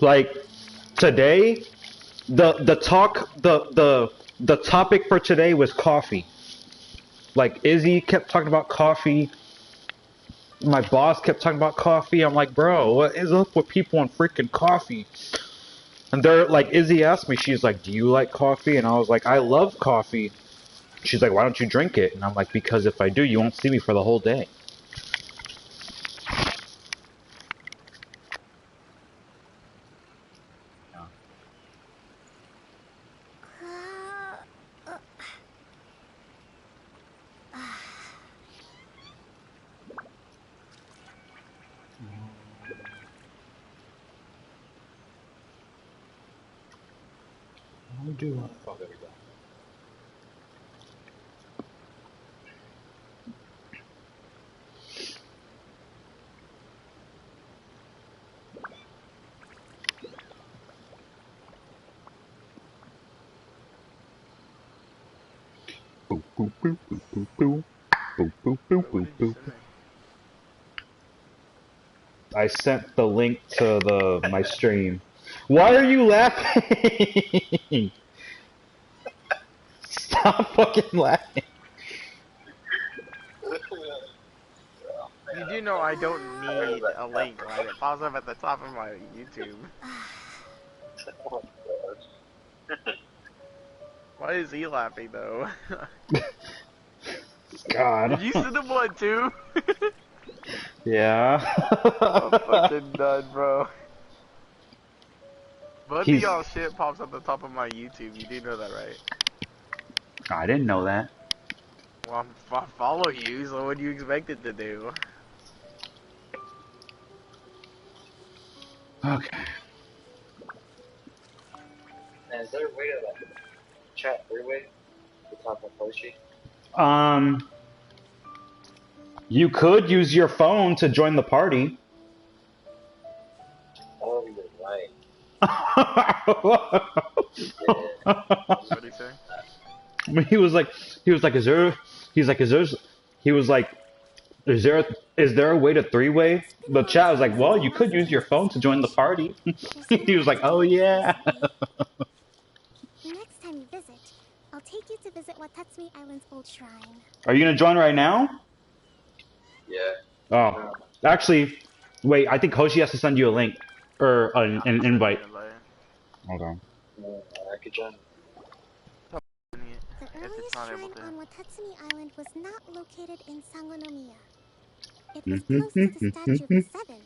Like today, the topic for today was coffee. Like Izzy kept talking about coffee. My boss kept talking about coffee. I'm like, bro, what is up with people on freaking coffee? And they're like, Izzy asked me, she's like, do you like coffee? And I was like, I love coffee. She's like, why don't you drink it? And I'm like, because if I do, you won't see me for the whole day. Oh, there we go. Boop, boop, boop, boop, boop, boop. Boop, boop, boop, boop, boop. I sent the link to my stream. Why are you laughing? Stop fucking laughing. You do know I don't need a link, right? It pops up at the top of my YouTube. Why is he laughing though? God. Did you send him one too? Yeah. I'm fucking done, bro. Both of y'all shit pops at the top of my YouTube. You do know that, right? I didn't know that. Well, I follow you, so what do you expect it to do? Okay. And is there a way to like chat three-way to talk with Hoshi? You could use your phone to join the party. Oh, you're right. What did he say? I mean, he was like, is there, is there a way to three-way? The chat was like, well, you could use your phone to join the party. He was like, oh yeah. Next time you visit, I'll take you to visit Watatsumi Island's old shrine. Are you gonna join right now? Yeah. Oh, actually, wait. I think Hoshi has to send you a link or an invite. Hold on. I could join. The earliest shrine on Watatsumi Island was not located in Sangonomiya. It was close to the Statue of the Seven.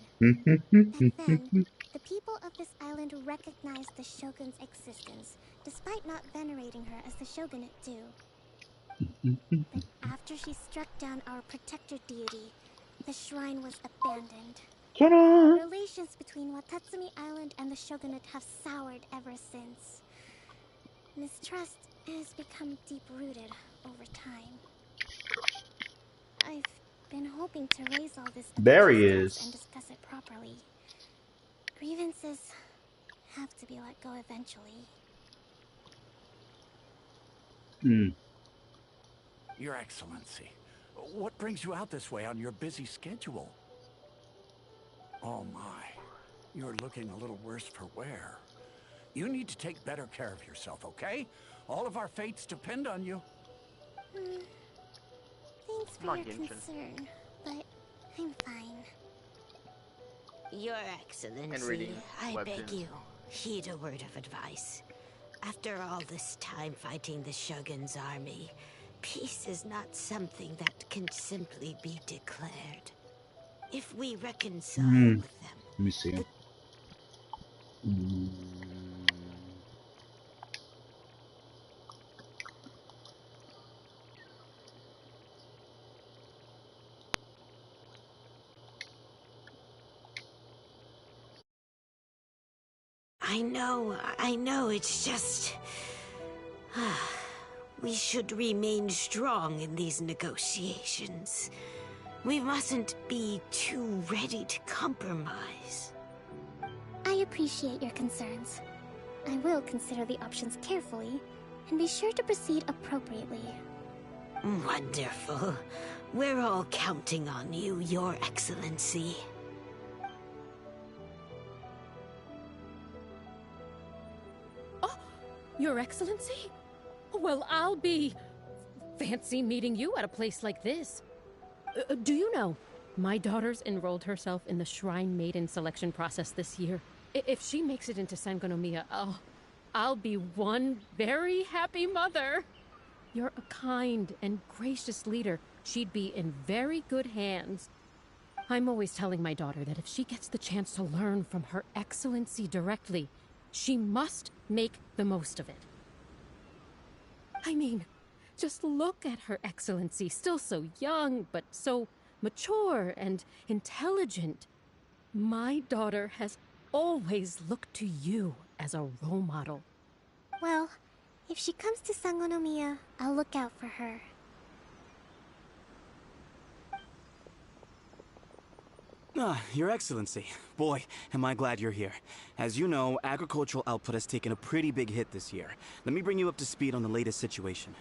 Back then, the people of this island recognized the shogun's existence, despite not venerating her as the shogunate do. But after she struck down our protector deity, the shrine was abandoned. Relations between Watatsumi Island and the shogunate have soured ever since. Mistrust has become deep-rooted over time. I've been hoping to raise all this There he is. and discuss it properly. Grievances have to be let go eventually. Your Excellency, what brings you out this way on your busy schedule? Oh my, you're looking a little worse for wear. You need to take better care of yourself, okay? All of our fates depend on you. Thanks for your concern, but I'm fine. Your Excellency, I beg you, heed a word of advice. After all this time fighting the Shogun's army, peace is not something that can simply be declared. If we reconcile with them... Let me see. I know, it's just... we should remain strong in these negotiations. We mustn't be too ready to compromise. I appreciate your concerns. I will consider the options carefully, and be sure to proceed appropriately. Wonderful. We're all counting on you, Your Excellency. Your Excellency? Well, I'll be... fancy meeting you at a place like this. Do you know, my daughter's enrolled herself in the Shrine Maiden selection process this year. If she makes it into Sangonomiya, I'll be one very happy mother. You're a kind and gracious leader. She'd be in very good hands. I'm always telling my daughter that if she gets the chance to learn from Her Excellency directly, she must make the most of it. I mean, just look at Her Excellency, still so young, but so mature and intelligent. My daughter has always looked to you as a role model. Well, if she comes to Sangonomiya, I'll look out for her. Your Excellency. Boy, am I glad you're here. As you know, agricultural output has taken a pretty big hit this year. Let me bring you up to speed on the latest situation.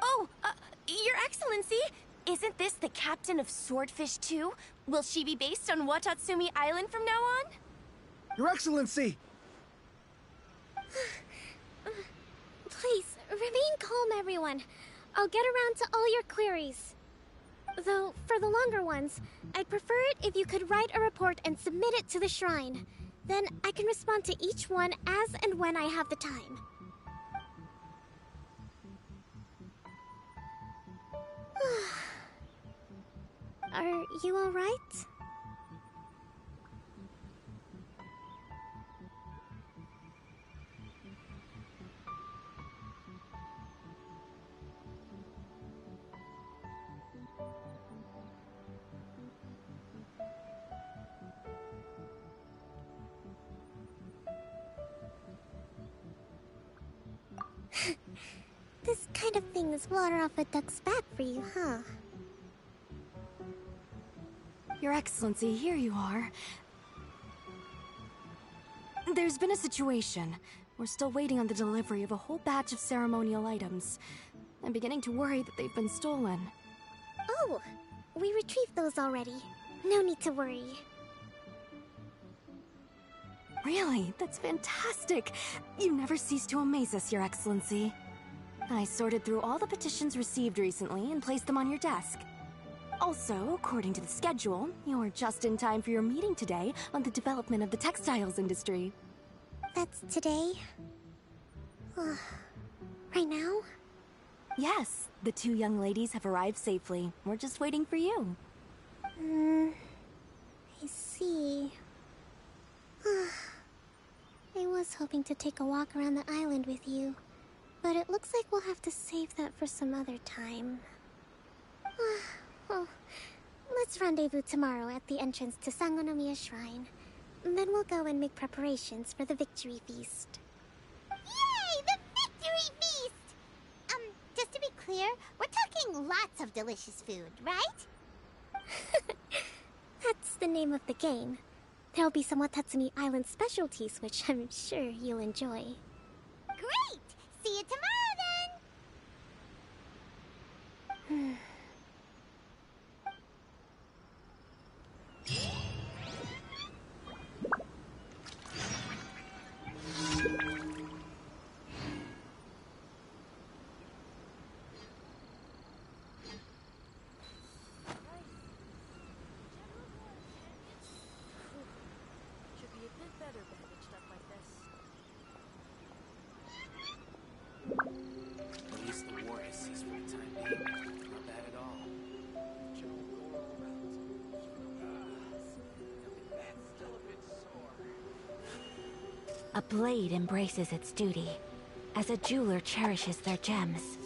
Oh, Your Excellency! Isn't this the captain of Swordfish 2? Will she be based on Watatsumi Island from now on? Your Excellency! Please, remain calm, everyone. I'll get around to all your queries. Though, for the longer ones, I'd prefer it if you could write a report and submit it to the shrine. Then I can respond to each one as and when I have the time. Are you all right? This kind of thing is water off a duck's back for you, huh? Your Excellency, here you are. There's been a situation. We're still waiting on the delivery of a whole batch of ceremonial items. I'm beginning to worry that they've been stolen. Oh, we retrieved those already. No need to worry. Really? That's fantastic! You never cease to amaze us, Your Excellency. I sorted through all the petitions received recently and placed them on your desk. Also, according to the schedule, you're just in time for your meeting today on the development of the textiles industry. That's today? Right now? Yes, the two young ladies have arrived safely. We're just waiting for you. I see. I was hoping to take a walk around the island with you, but it looks like we'll have to save that for some other time. Well, let's rendezvous tomorrow at the entrance to Sangonomiya Shrine. Then we'll go and make preparations for the victory feast. Yay! The victory feast! Just to be clear, we're talking lots of delicious food, right? That's the name of the game. There'll be some Watatsumi Island specialties, which I'm sure you'll enjoy. Great! See you tomorrow, then! At least the war has ceased for the time being. Not bad at all. A blade embraces its duty, as a jeweler cherishes their gems.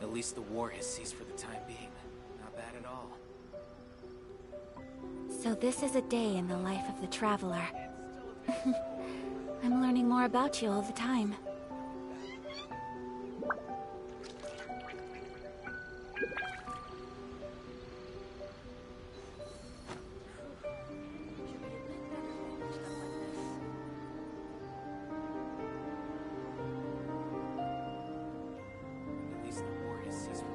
At least the war has ceased for the time being. Not bad at all. So this is a day in the life of the traveler. I'm learning more about you all the time. At least the war has ceased for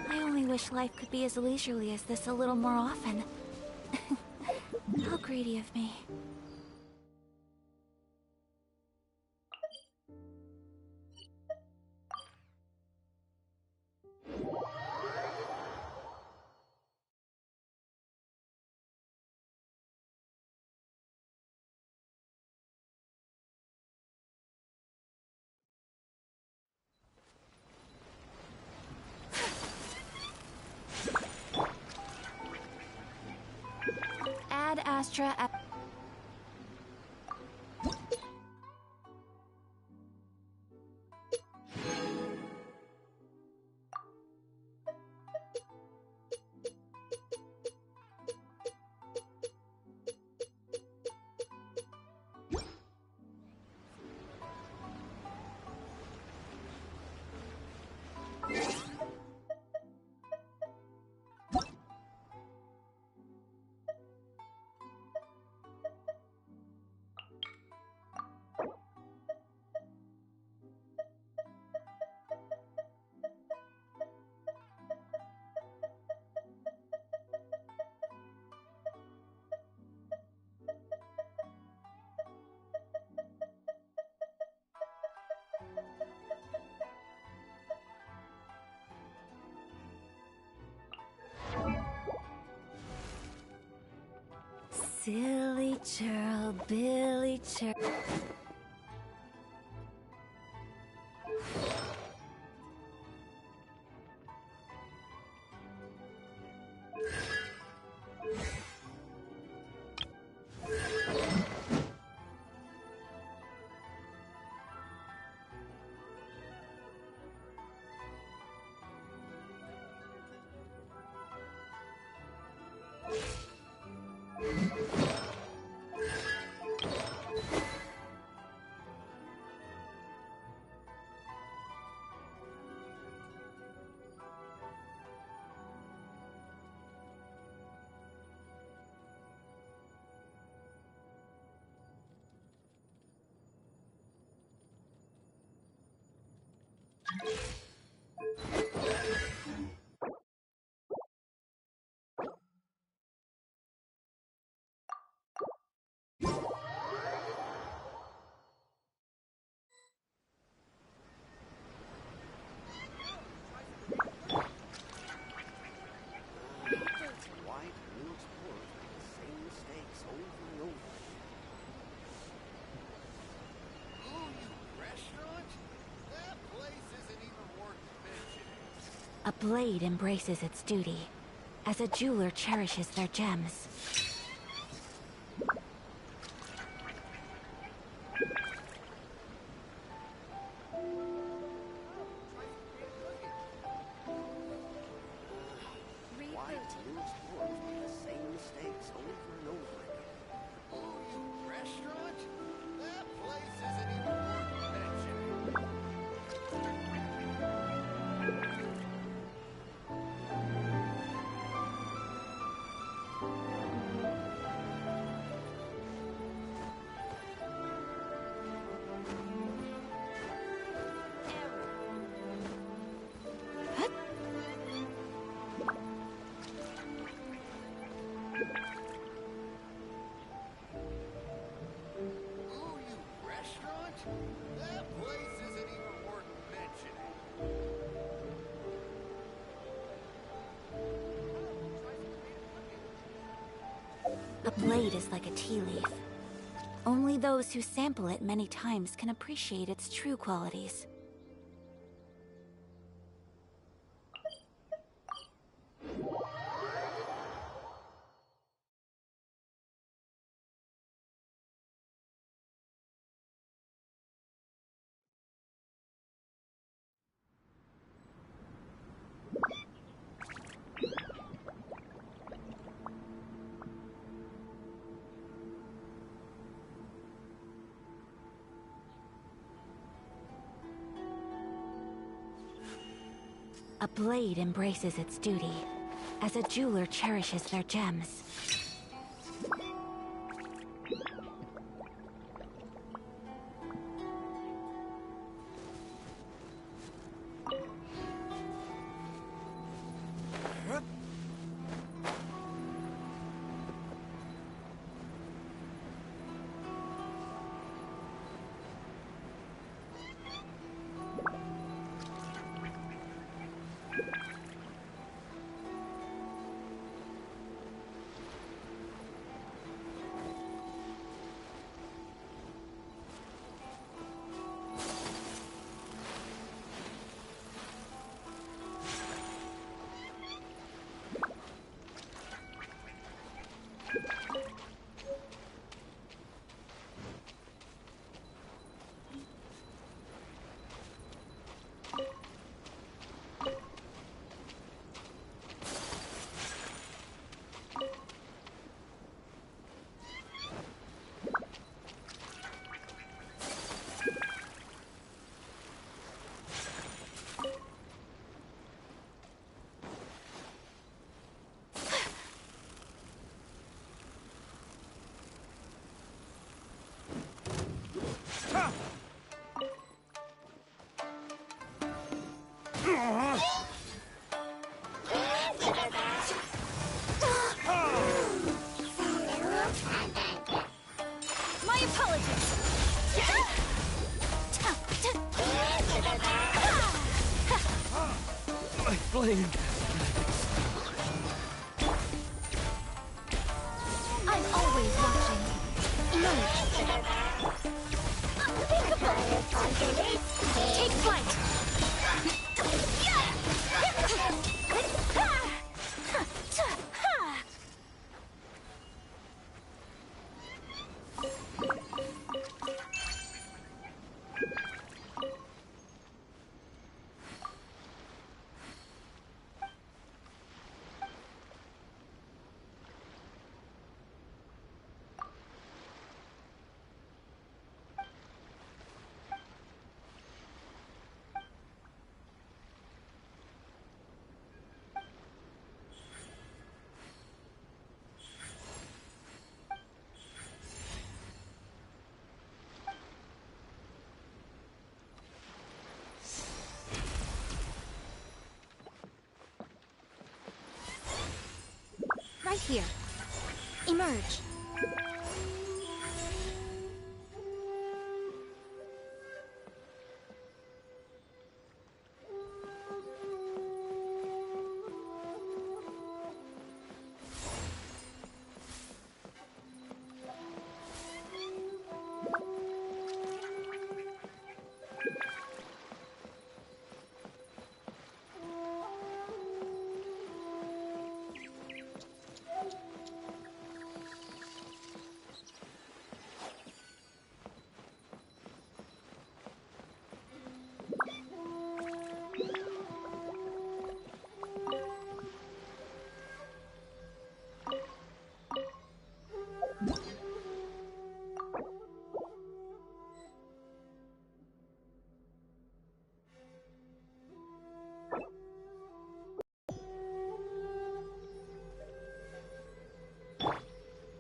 I only wish life could be as leisurely as this a little more often. How greedy of me. Ad Astra. Silly churl, Billy churl. A blade embraces its duty, as a jeweler cherishes their gems. A blade is like a tea leaf. Only those who sample it many times can appreciate its true qualities. A blade embraces its duty, as a jeweler cherishes their gems. My apologies. My blade. I'm always watching. Emerge. Take flight. Right here. Emerge.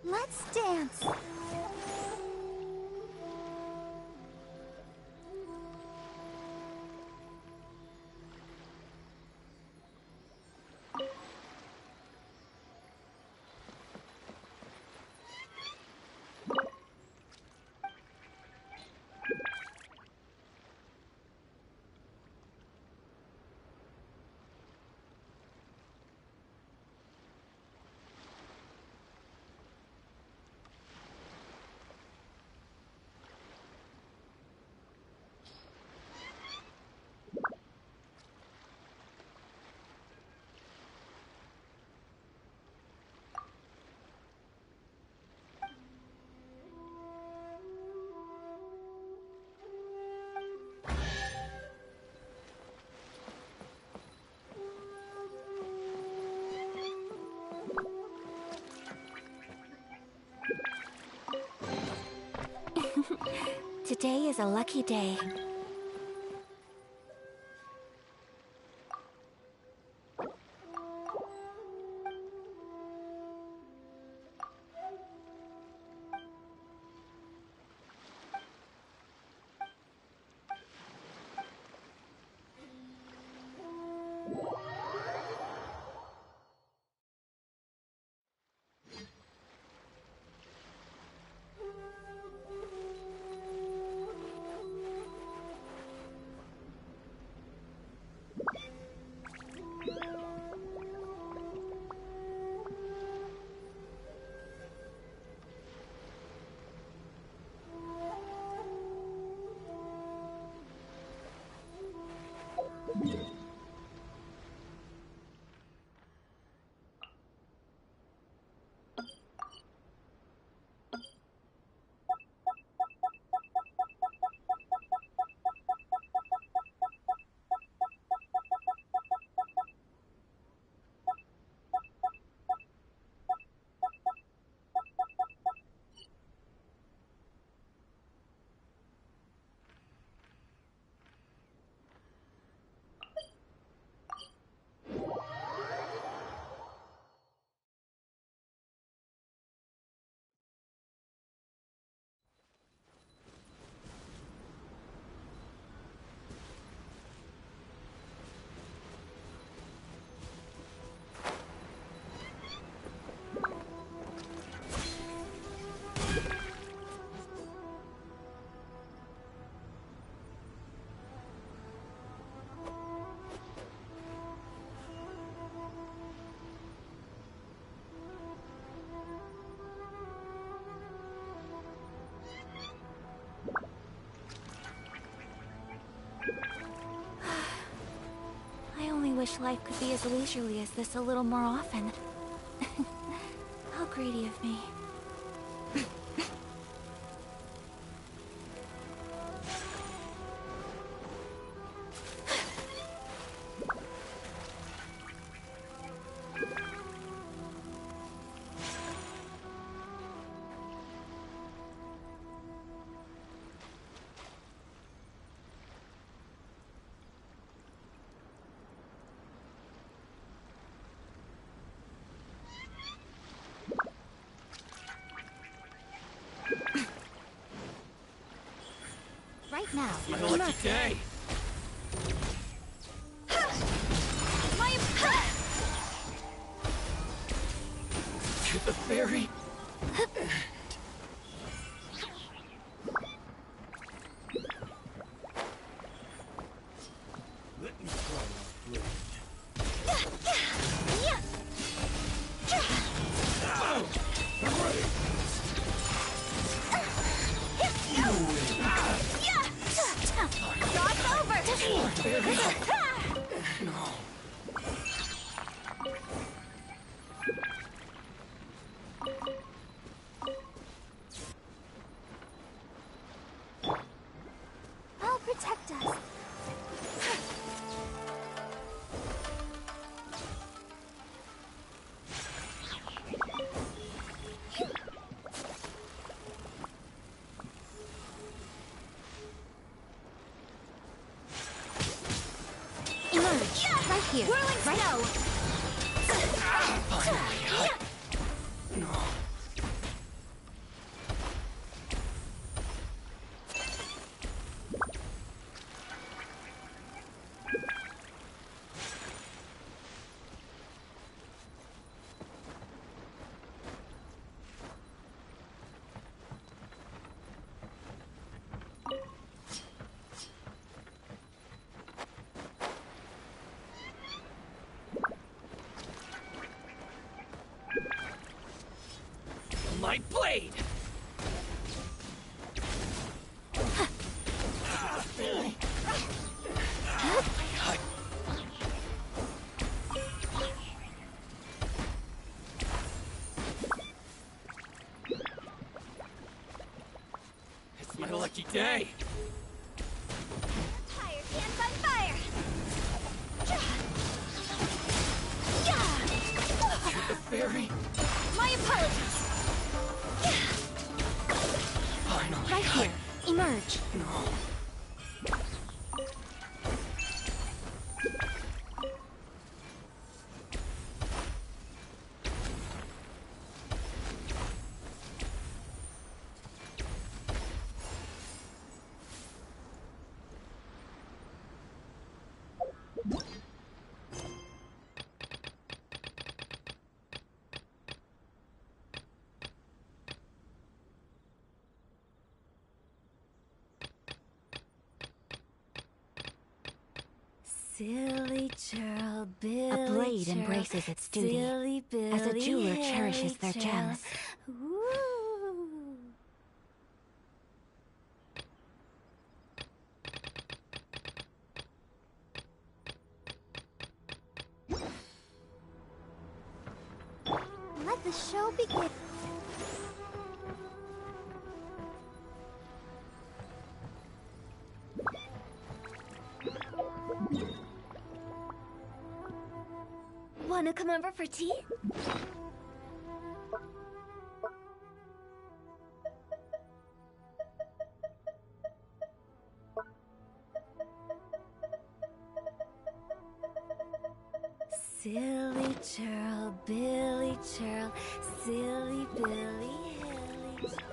Let's dance. Today is a lucky day. wish life could be as leisurely as this a little more often. How greedy of me. Right now. My lucky day. To the ferry. Let me try my blade. I'm ready. You win. No. I'll protect us. Emerge. Right here. Whirling Right snow. No. My blade! It's my lucky day! Fire hands on fire! To the ferry! My apologies! Finally! Right here. Emerge. No. Silly churl, Billy A blade churl, embraces its duty, silly Billy, as a jeweler cherishes their churl. gems. Ooh. Let the show begin. Wanna come over for tea? Silly churl, Billy churl, silly Billy, hilly churl.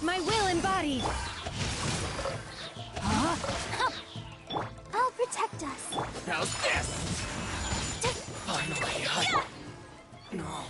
My will embodied! I'll protect us. How's this? Finally, No.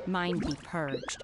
mine be purged.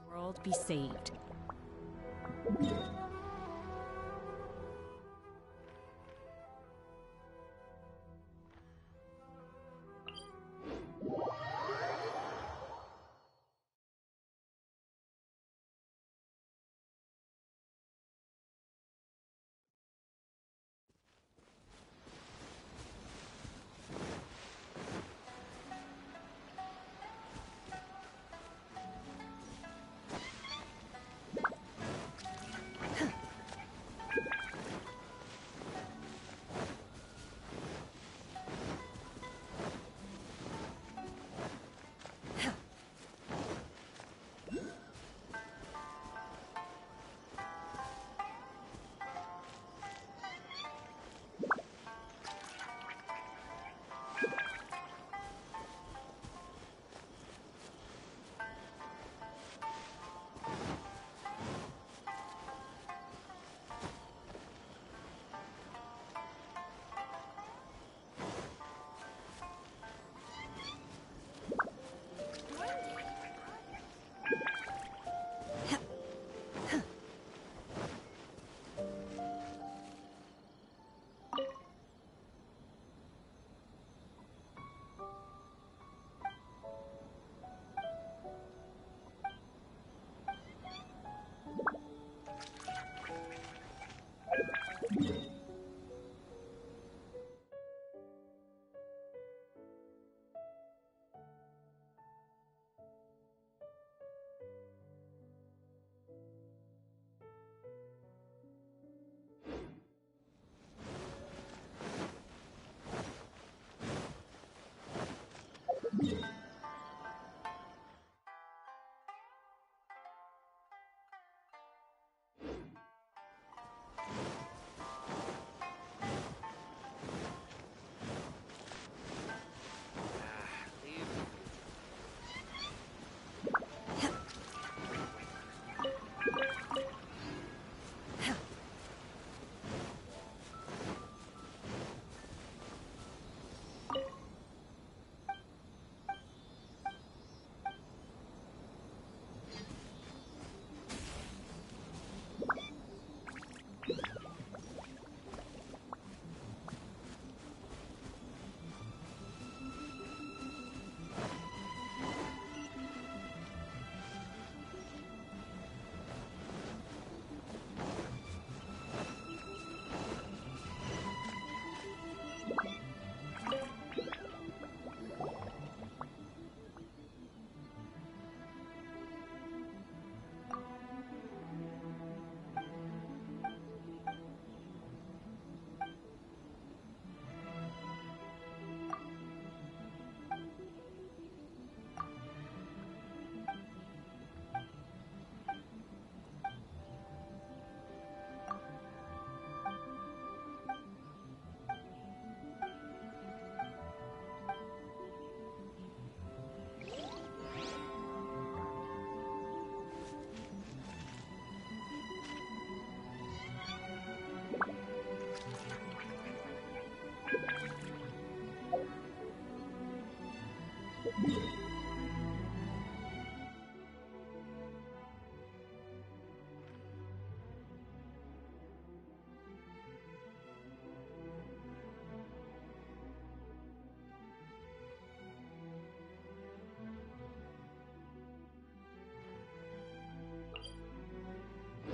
World be saved. My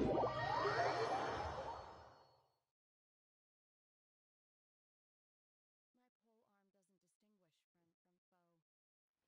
pole arm doesn't distinguish friend from foe.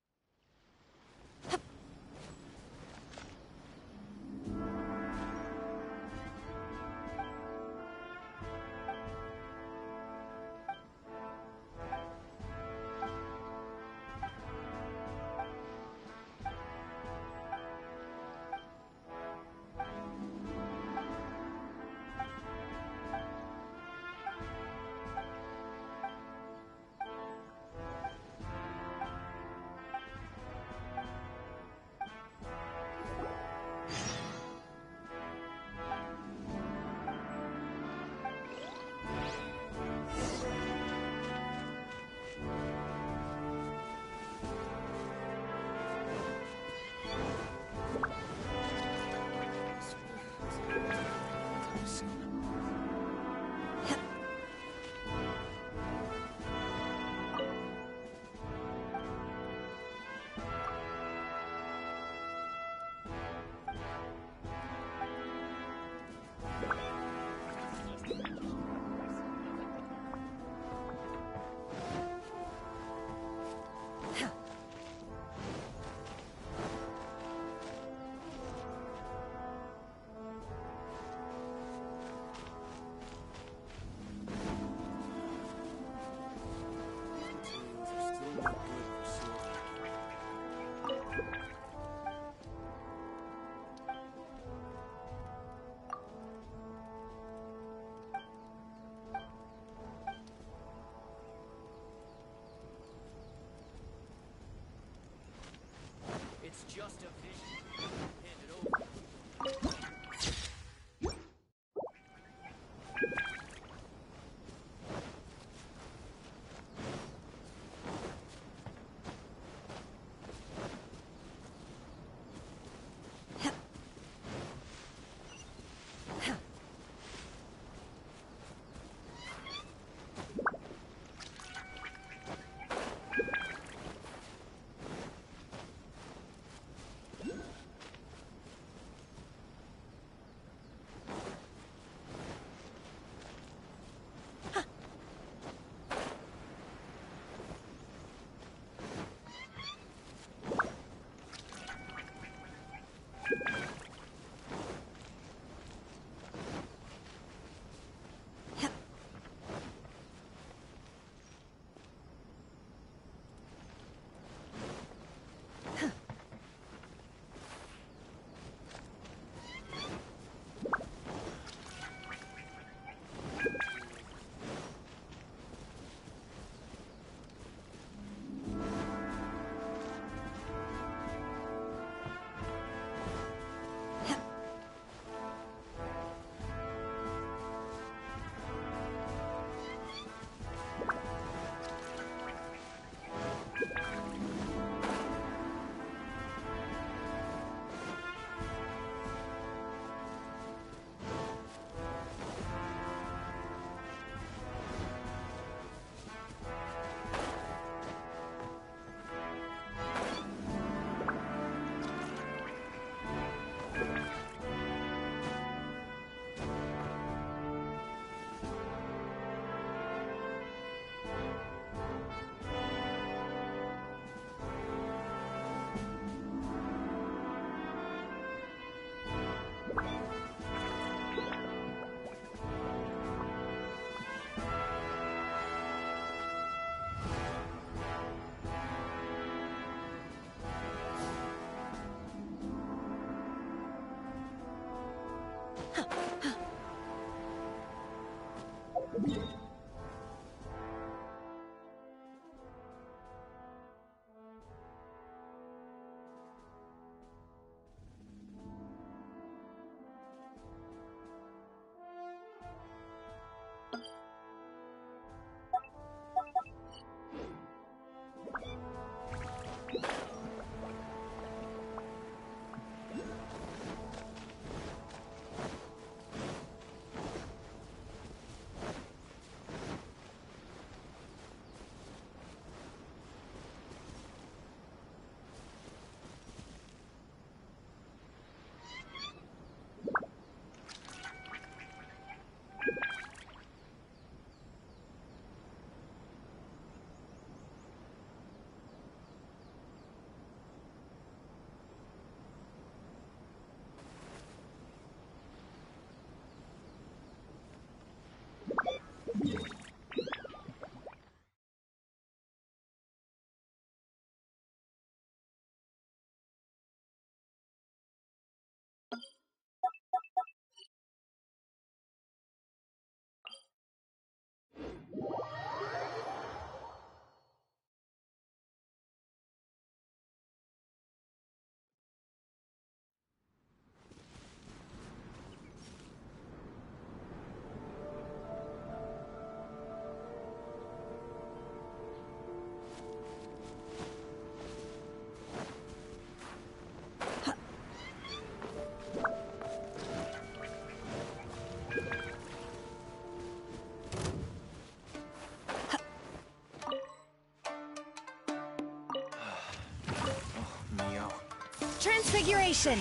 Transfiguration!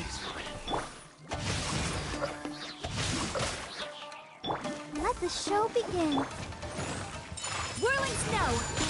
Let the show begin. Whirling snow!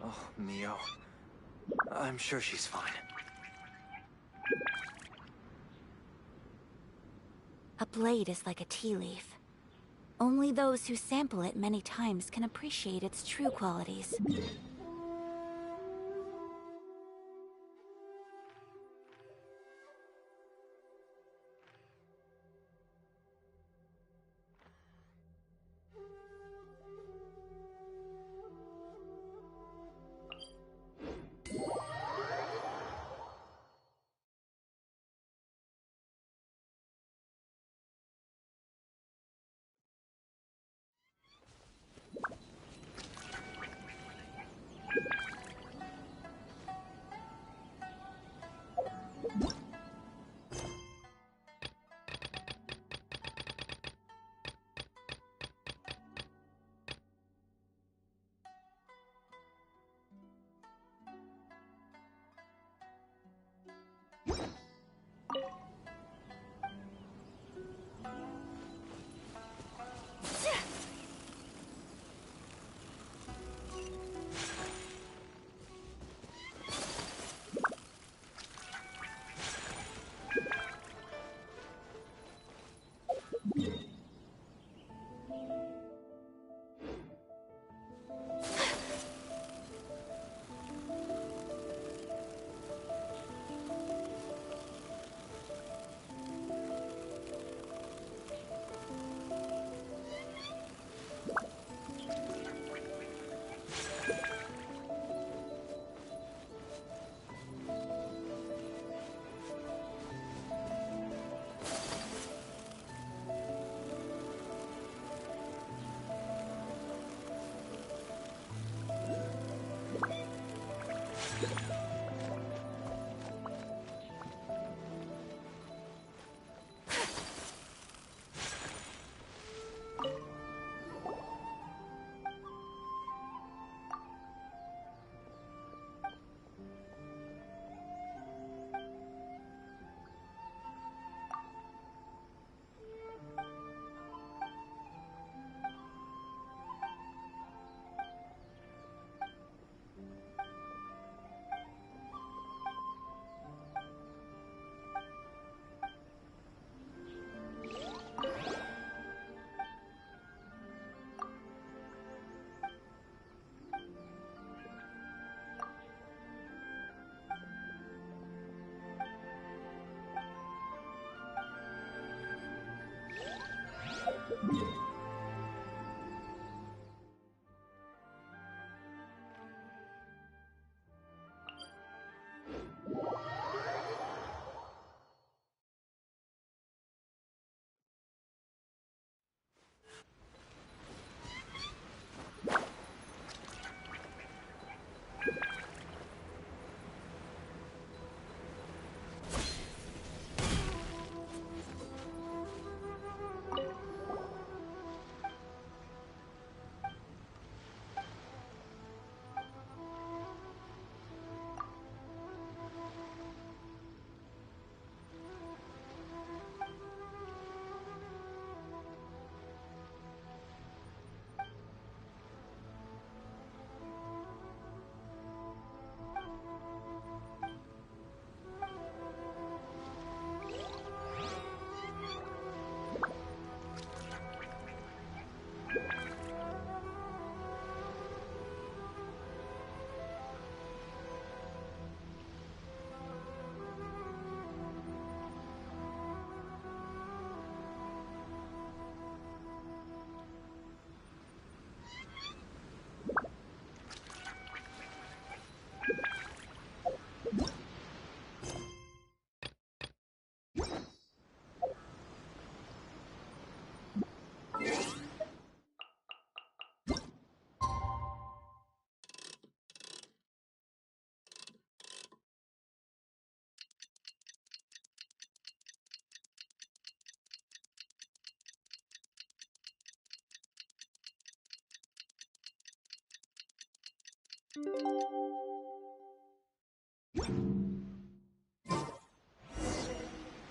Oh, Mio. I'm sure she's fine. A blade is like a tea leaf. Only those who sample it many times can appreciate its true qualities.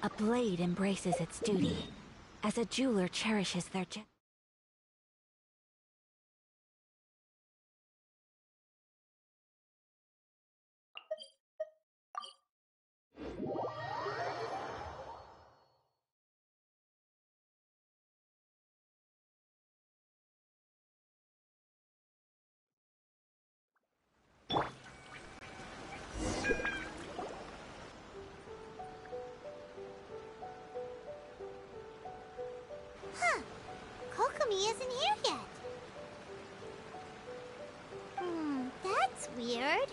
A blade embraces its duty, as a jeweler cherishes their gem. Huh. Kokomi isn't here yet. That's weird.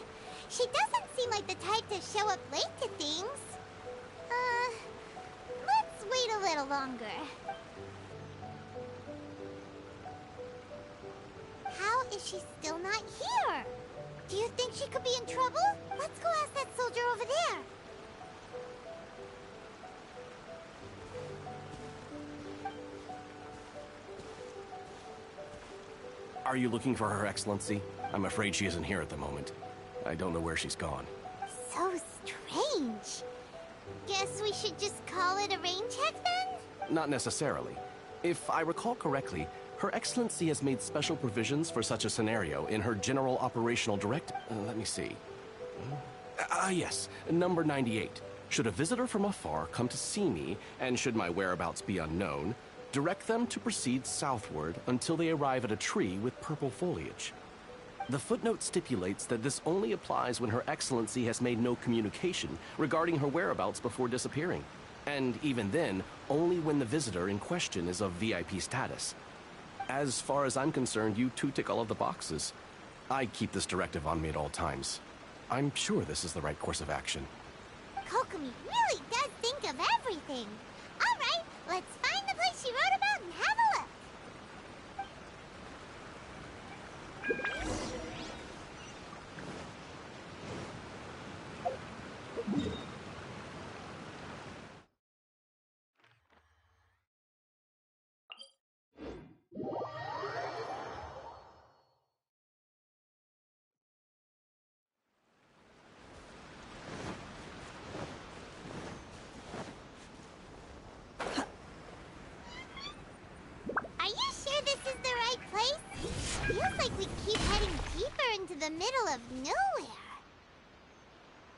She doesn't seem like the type to show up late to things. Let's wait a little longer. How is she still not here? Do you think she could be in trouble? Let's go ask that soldier over there. Are you looking for Her Excellency? I'm afraid she isn't here at the moment. I don't know where she's gone. So strange. Guess we should just call it a rain check then? Not necessarily. If I recall correctly, Her Excellency has made special provisions for such a scenario in her General Operational Directive. Let me see. Yes, number 98. Should a visitor from afar come to see me, and should my whereabouts be unknown, direct them to proceed southward until they arrive at a tree with purple foliage. The footnote stipulates that this only applies when Her Excellency has made no communication regarding her whereabouts before disappearing, and even then, only when the visitor in question is of VIP status. As far as I'm concerned, you two tick all of the boxes. I keep this directive on me at all times. I'm sure this is the right course of action. Kokomi really does think of everything. All right, let's find the place she wrote about and have a look. Are you sure this is the right place? Feels like we keep heading deeper into the middle of nowhere.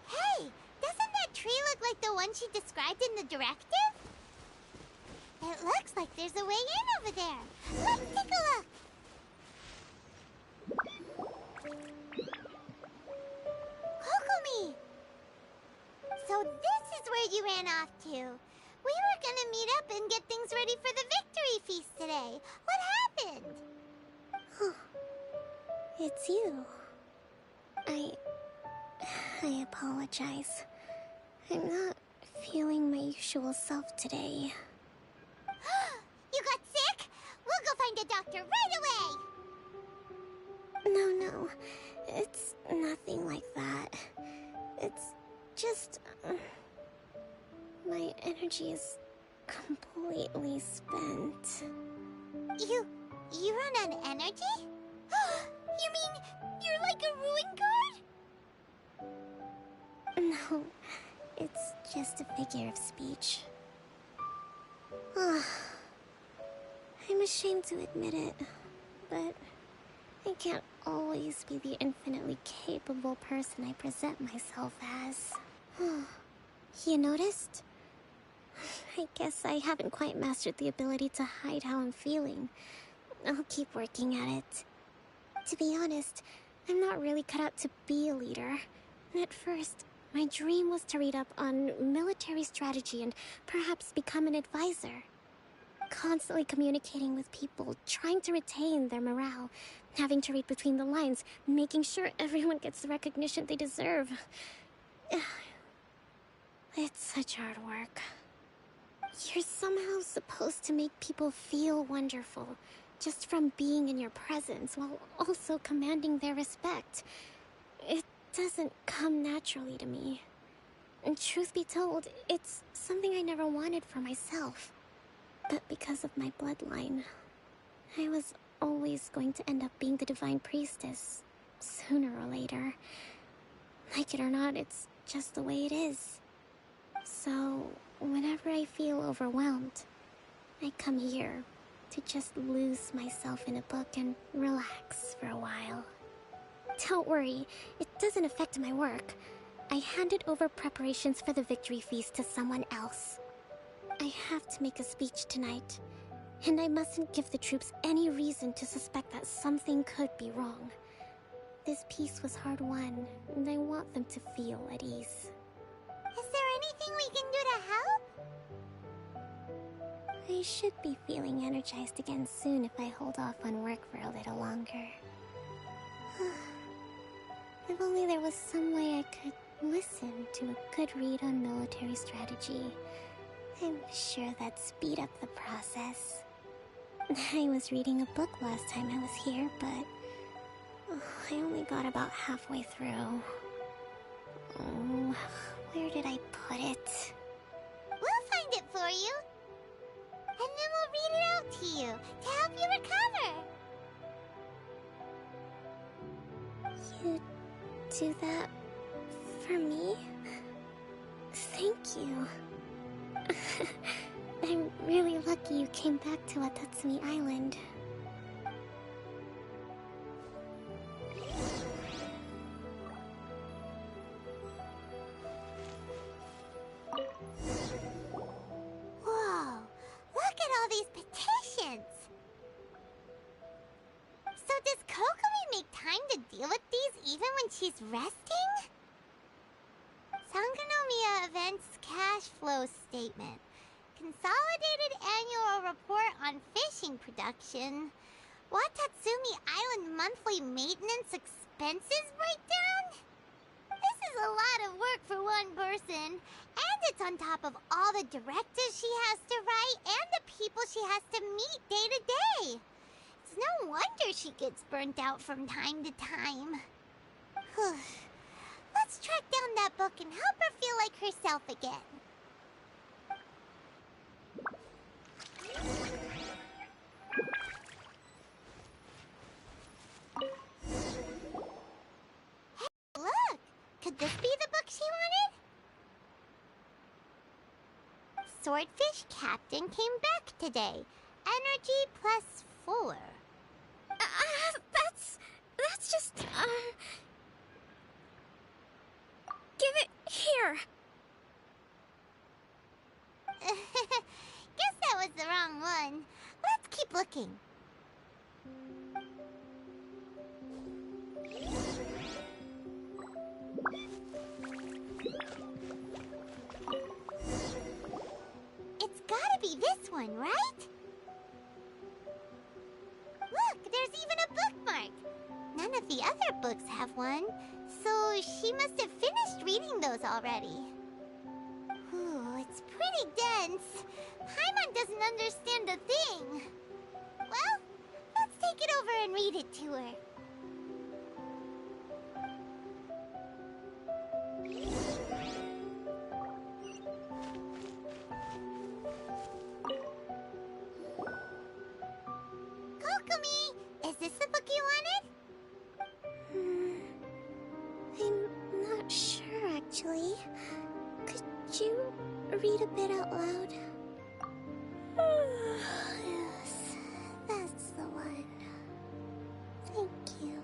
Hey, doesn't that tree look like the one she described in the directive? It looks like there's a way in over there. Let's take a look. Kokomi! So this is where you ran off to. We were gonna meet up and get things ready for the victory feast today. What happened? It's you. I apologize. I'm not feeling my usual self today. You got sick? We'll go find a doctor right away! No. It's nothing like that. It's just... my energy is completely spent. You run on energy? You mean you're like a ruin guard? No, it's just a figure of speech. I'm ashamed to admit it, but I can't always be the infinitely capable person I present myself as. You noticed? I guess I haven't quite mastered the ability to hide how I'm feeling. I'll keep working at it. To be honest, I'm not really cut out to be a leader. At first, my dream was to read up on military strategy and perhaps become an advisor. Constantly communicating with people, trying to retain their morale, having to read between the lines, making sure everyone gets the recognition they deserve. It's such hard work. You're somehow supposed to make people feel wonderful, just from being in your presence, while also commanding their respect. It doesn't come naturally to me. And truth be told, it's something I never wanted for myself. But because of my bloodline, I was always going to end up being the divine priestess. sooner or later. Like it or not, it's just the way it is. So, whenever I feel overwhelmed, I come here to just lose myself in a book and relax for a while. Don't worry, it doesn't affect my work. I handed over preparations for the victory feast to someone else. I have to make a speech tonight, and I mustn't give the troops any reason to suspect that something could be wrong. This peace was hard-won, and I want them to feel at ease. Is there anything we can do to help? I should be feeling energized again soon if I hold off on work for a little longer. If only there was some way I could listen to a good read on military strategy. I'm sure that'd speed up the process. I was reading a book last time I was here, but I only got about halfway through. Where did I put it? We'll find it for you. And then we'll read it out to you to help you recover. You do that for me? Thank you. I'm really lucky you came back to Watatsumi Island. Whoa, look at all these petitions. So does Kokomi make time to deal with these even when she's resting? Sangonomiya Events Cash Flow Statement. Consolidated Annual Report on Fishing Production. Watatsumi Island Monthly Maintenance Expenses Breakdown? This is a lot of work for one person, and it's on top of all the directives she has to write and the people she has to meet day to day. It's no wonder she gets burnt out from time to time. Let's track down that book and help her feel like herself again. Hey, look! Could this be the book she wanted? Swordfish Captain came back today. Energy +4. That's just, give it here. Guess that was the wrong one. Let's keep looking. It's gotta be this one, right? Look, there's even a bookmark. None of the other books have one, so she must have finished reading those already. Ooh, it's pretty dense. Paimon doesn't understand a thing. Well, let's take it over and read it to her. Kokomi, is this the book you wanted? I'm not sure, actually. Could you read a bit out loud? Yes, that's the one. Thank you.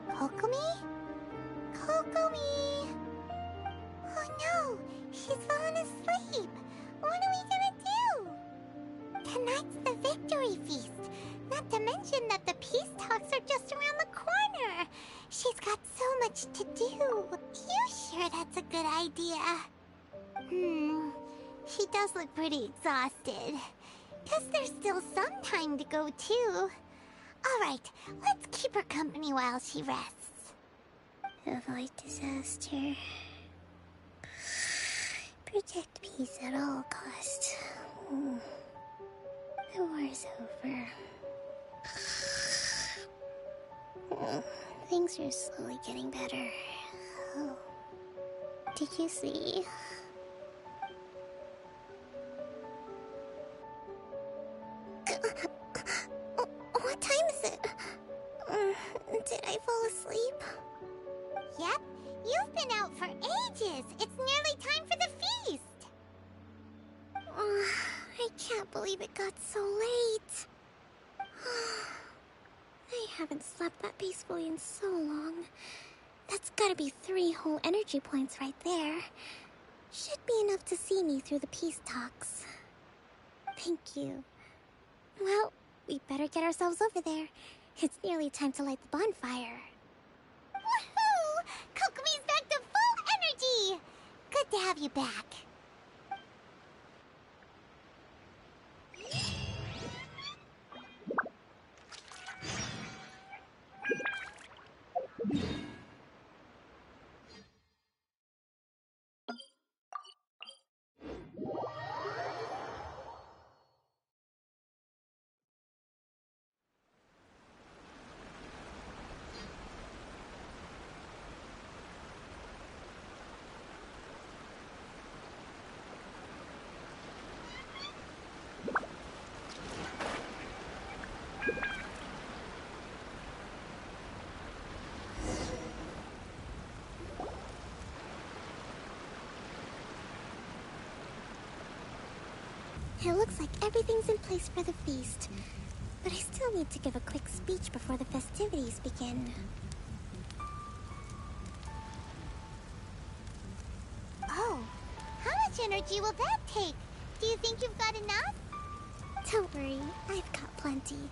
Kokomi? Kokomi! Oh no, she's fallen asleep. What are we gonna do? Tonight's the victory feast. Not to mention that the peace talks are just around the corner. She's got so much to do. You sure that's a good idea? She does look pretty exhausted. Guess there's still some time to go too. Alright, let's keep her company while she rests. Avoid disaster. Protect peace at all costs. The war's over. Things are slowly getting better. Oh. Did you see? believe it got so late. I haven't slept that peacefully in so long. That's gotta be 3 whole energy points right there. Should be enough to see me through the peace talks. Thank you. Well, we better get ourselves over there. It's nearly time to light the bonfire. Woohoo! Kokomi's back to full energy! Good to have you back. It looks like everything's in place for the feast. But I still need to give a quick speech before the festivities begin. Oh, how much energy will that take? Do you think you've got enough? Don't worry, I've got plenty.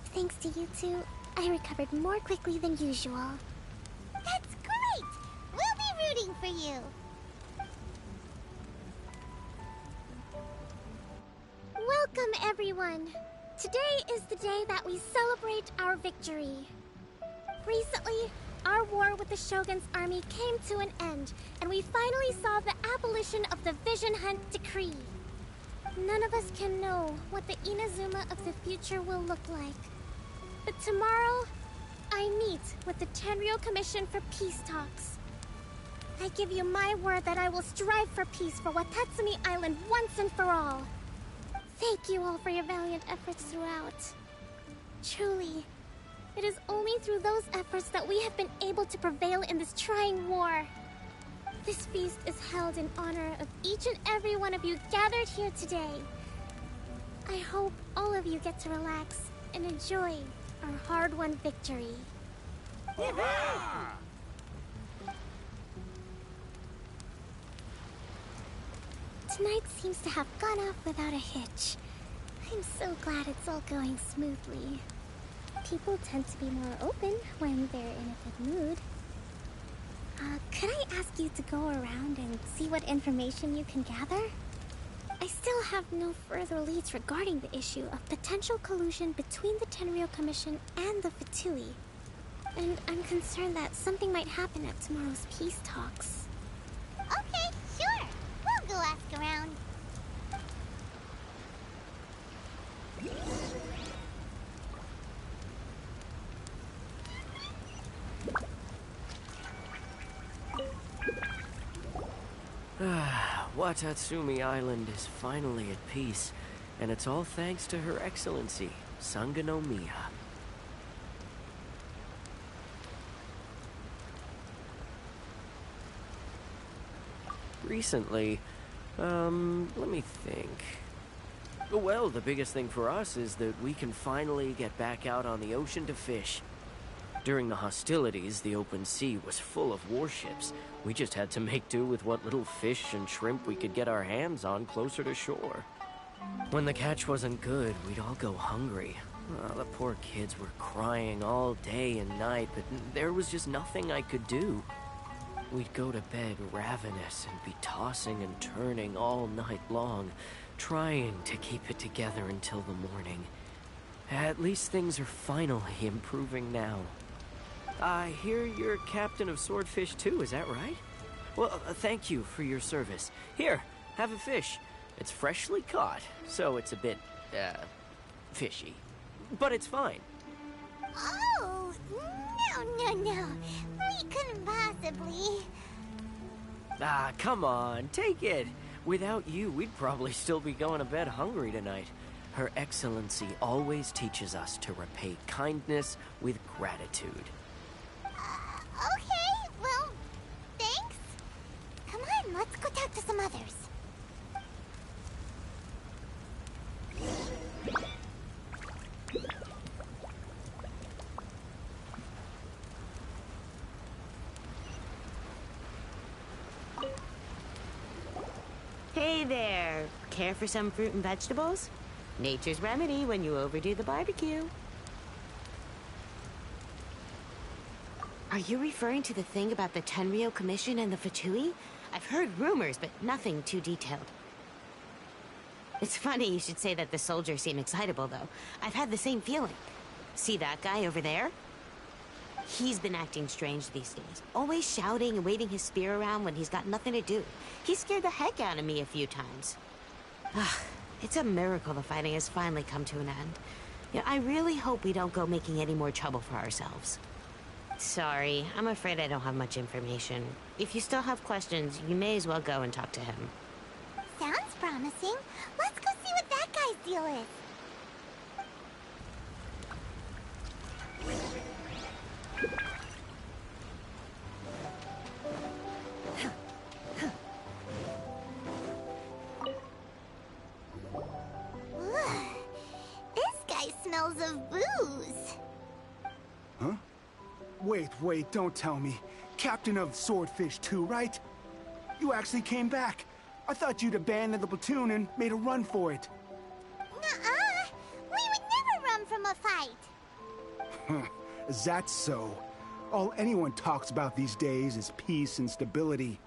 Thanks to you two, I recovered more quickly than usual. That's great! We'll be rooting for you. Welcome, everyone! Today is the day that we celebrate our victory. Recently, our war with the Shogun's army came to an end, and we finally saw the abolition of the Vision Hunt Decree. None of us can know what the Inazuma of the future will look like. But tomorrow, I meet with the Tenryou Commission for peace talks. I give you my word that I will strive for peace for Watatsumi Island once and for all. Thank you all for your valiant efforts throughout. Truly, it is only through those efforts that we have been able to prevail in this trying war. This feast is held in honor of each and every one of you gathered here today. I hope all of you get to relax and enjoy our hard-won victory. Tonight seems to have gone off without a hitch. I'm so glad it's all going smoothly. People tend to be more open when they're in a good mood. Could I ask you to go around and see what information you can gather? I still have no further leads regarding the issue of potential collusion between the Tenryou Commission and the Fatui. And I'm concerned that something might happen at tomorrow's peace talks. Okay, sure. We'll go ask around. Watatsumi Island is finally at peace, and it's all thanks to Her Excellency, Sangonomiya. Recently, let me think. Well, the biggest thing for us is that we can finally get back out on the ocean to fish. During the hostilities, the open sea was full of warships. We just had to make do with what little fish and shrimp we could get our hands on closer to shore. When the catch wasn't good, we'd all go hungry. The poor kids were crying all day and night, but there was just nothing I could do. We'd go to bed ravenous and be tossing and turning all night long, trying to keep it together until the morning. At least things are finally improving now. I hear you're captain of Swordfish too, is that right? Well, thank you for your service. Here, have a fish. It's freshly caught, so it's a bit, fishy. But it's fine. Oh, no. We couldn't possibly. Ah, come on, take it. Without you, we'd probably still be going to bed hungry tonight. Her Excellency always teaches us to repay kindness with gratitude. Okay, well, thanks. Come on, let's go talk to some others. Hey there! Care for some fruit and vegetables? Nature's remedy when you overdo the barbecue. Are you referring to the thing about the Tenryou Commission and the Fatui? I've heard rumors, but nothing too detailed. It's funny you should say that the soldiers seem excitable, though. I've had the same feeling. See that guy over there? He's been acting strange these days. Always shouting and waving his spear around when he's got nothing to do. He scared the heck out of me a few times. It's a miracle the fighting has finally come to an end. Yeah, I really hope we don't go making any more trouble for ourselves. Sorry, I'm afraid I don't have much information. If you still have questions, you may as well go and talk to him. Sounds promising. Let's go see what that guy's deal is. This guy smells of booze. Huh? Wait, don't tell me. Captain of Swordfish 2, right? You actually came back. I thought you'd abandoned the platoon and made a run for it. Nuh-uh. We would never run from a fight. Is that so? All anyone talks about these days is peace and stability.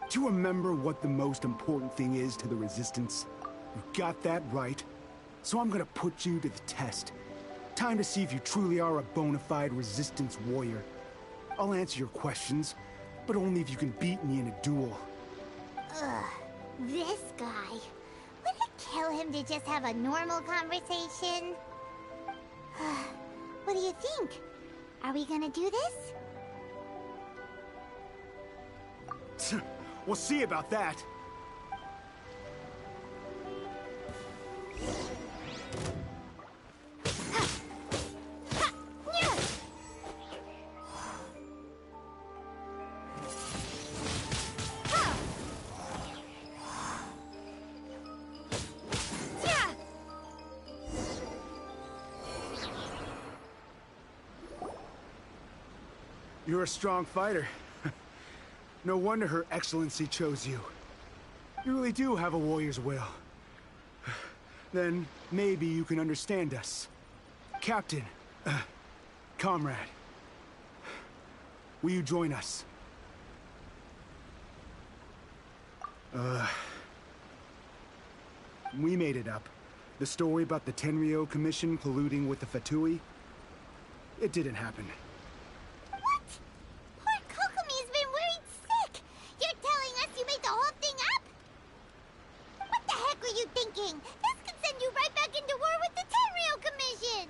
Do you remember what the most important thing is to the Resistance? You got that right. So I'm gonna put you to the test. Time to see if you truly are a bona fide Resistance warrior. I'll answer your questions, but only if you can beat me in a duel. Ugh, this guy. Would it kill him to just have a normal conversation? What do you think? Are we gonna do this? We'll see about that. You're a strong fighter. No wonder Her Excellency chose you. You really do have a warrior's will. Then maybe you can understand us. Captain, comrade, will you join us? We made it up. The story about the Tenryou Commission colluding with the Fatui, it didn't happen. Kokomi's been worried sick. You're telling us you made the whole thing up? What the heck were you thinking? This could send you right back into war with the Tenryou Commission.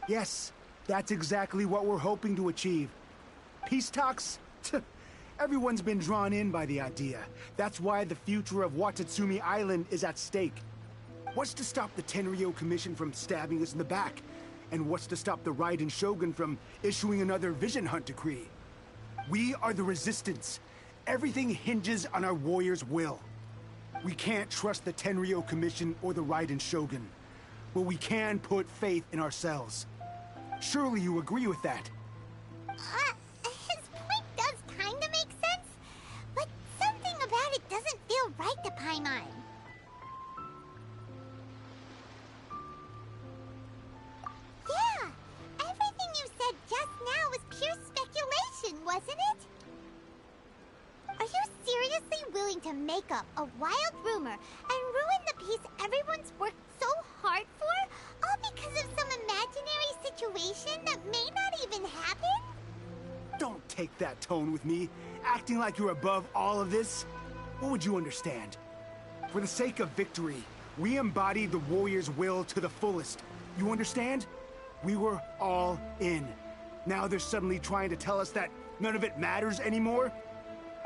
Yes, that's exactly what we're hoping to achieve. Peace talks? Everyone's been drawn in by the idea. That's why the future of Watatsumi Island is at stake. What's to stop the Tenryou Commission from stabbing us in the back? And what's to stop the Raiden Shogun from issuing another Vision Hunt decree? We are the Resistance. Everything hinges on our warrior's will. We can't trust the Tenryou Commission or the Raiden Shogun, but we can put faith in ourselves. Surely you agree with that? His point does kinda make sense, but something about it doesn't feel right to Paimon. Yeah, everything you said just now was pure speculation, wasn't it? Are you seriously willing to make up a wild rumor and ruin the peace everyone's worked so hard for, all because of some imaginary situation that may not even happen? Don't take that tone with me, acting like you're above all of this. What would you understand? For the sake of victory, we embodied the warrior's will to the fullest. You understand? We were all in. Now they're suddenly trying to tell us that none of it matters anymore?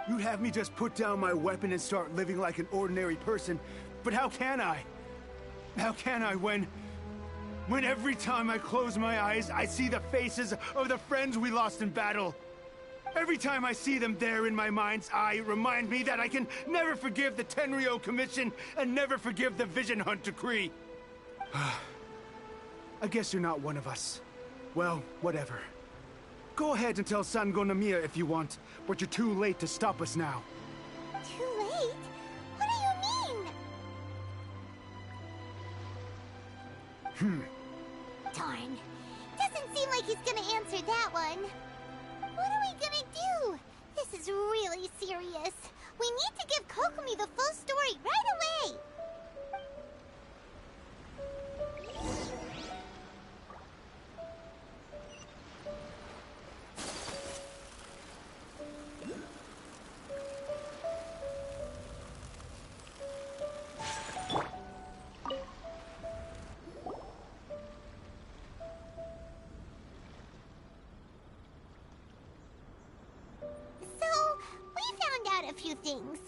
You'd have me just put down my weapon and start living like an ordinary person, but how can I? How can I when every time I close my eyes, I see the faces of the friends we lost in battle? Every time I see them there in my mind's eye, remind me that I can never forgive the Tenryou Commission and never forgive the Vision Hunt decree. I guess you're not one of us. Well, whatever. Go ahead and tell Sango Nomiya if you want, but you're too late to stop us now. Too late? What do you mean? Darn. Doesn't seem like he's gonna answer that one. What are we gonna do? This is really serious. We need to give Kokomi the full story right away. A few things.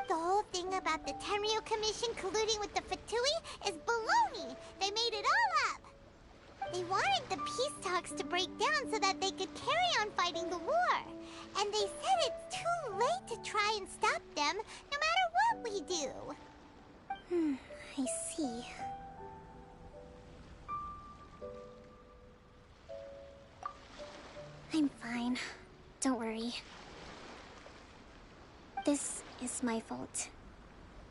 The whole thing about the Tenryu Commission colluding with the Fatui is baloney. They made it all up. They wanted the peace talks to break down so that they could carry on fighting the war. And they said it's too late to try and stop them, no matter what we do. I see. I'm fine. Don't worry. This is my fault.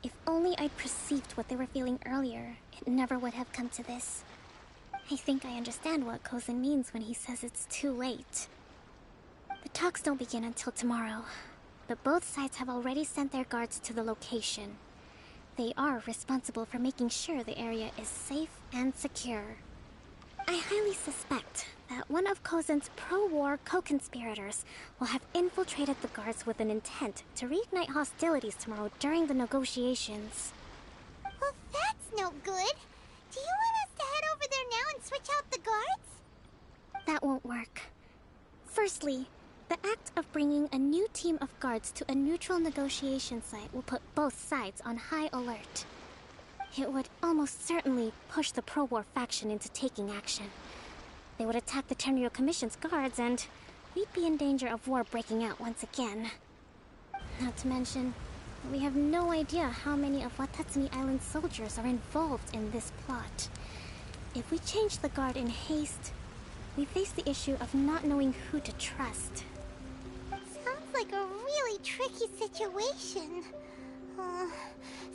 If only I'd perceived what they were feeling earlier, it never would have come to this. I think I understand what Kozen means when he says it's too late. The talks don't begin until tomorrow, but both sides have already sent their guards to the location. They are responsible for making sure the area is safe and secure. I highly suspect that one of Kozen's pro-war co-conspirators will have infiltrated the guards with an intent to reignite hostilities tomorrow during the negotiations. Well, that's no good. Do you want us to head over there now and switch out the guards? That won't work. Firstly, the act of bringing a new team of guards to a neutral negotiation site will put both sides on high alert. It would almost certainly push the pro-war faction into taking action. They would attack the Tenryu Commission's guards, and we'd be in danger of war breaking out once again. Not to mention, we have no idea how many of Watatsumi Island's soldiers are involved in this plot. If we change the guard in haste, we face the issue of not knowing who to trust. Sounds like a really tricky situation.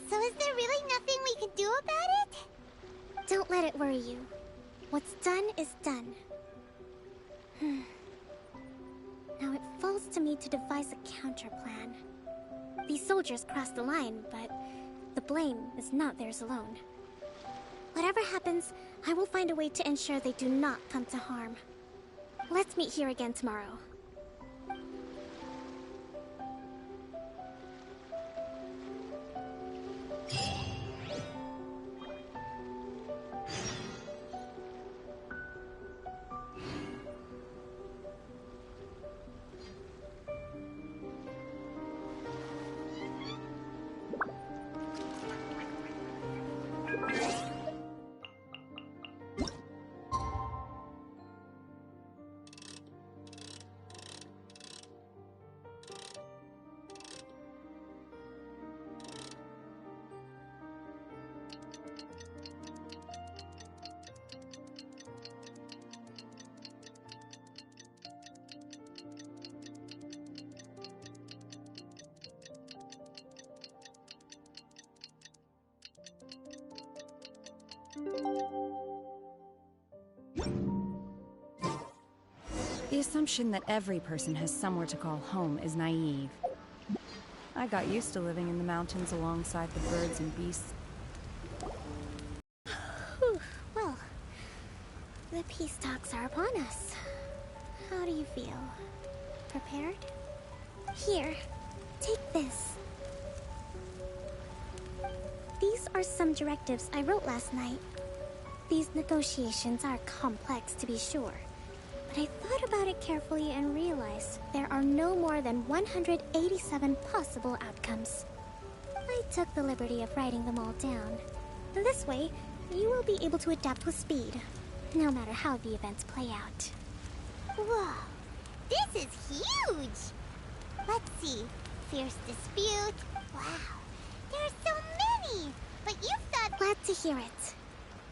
So is there really nothing we can do about it? Don't let it worry you. What's done is done. Now it falls to me to devise a counterplan. These soldiers crossed the line, but the blame is not theirs alone. Whatever happens, I will find a way to ensure they do not come to harm. Let's meet here again tomorrow. The assumption that every person has somewhere to call home is naive. I got used to living in the mountains alongside the birds and beasts. Well, the peace talks are upon us. How do you feel? Prepared? Here, take this. These are some directives I wrote last night. These negotiations are complex, to be sure. But I thought about it carefully and realized there are no more than 187 possible outcomes. I took the liberty of writing them all down. This way, you will be able to adapt with speed, no matter how the events play out. Whoa, this is huge! Let's see. Fierce dispute. Wow, there are so many! But you thought... Glad to hear it.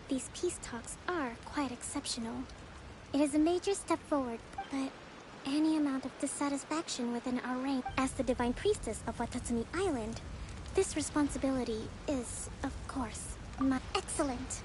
These peace talks are quite exceptional. It is a major step forward, but any amount of dissatisfaction within our rank as the Divine Priestess of Watatsumi Island, this responsibility is, of course, Excellent.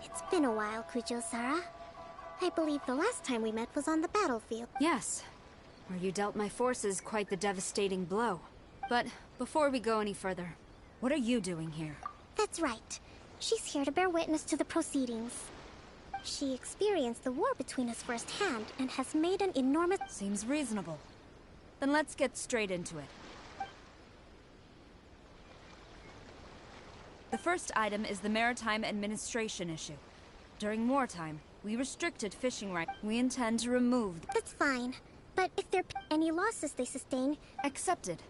It's been a while, Kujo-Sara. I believe the last time we met was on the battlefield. Yes, where you dealt my forces quite the devastating blow. But before we go any further, what are you doing here? That's right. She's here to bear witness to the proceedings. She experienced the war between us firsthand and has made an enormous... Seems reasonable. Then let's get straight into it. The first item is the Maritime Administration issue. During wartime, we restricted fishing rights. We intend to remove... That's fine. But if there are any losses they sustain... Accepted.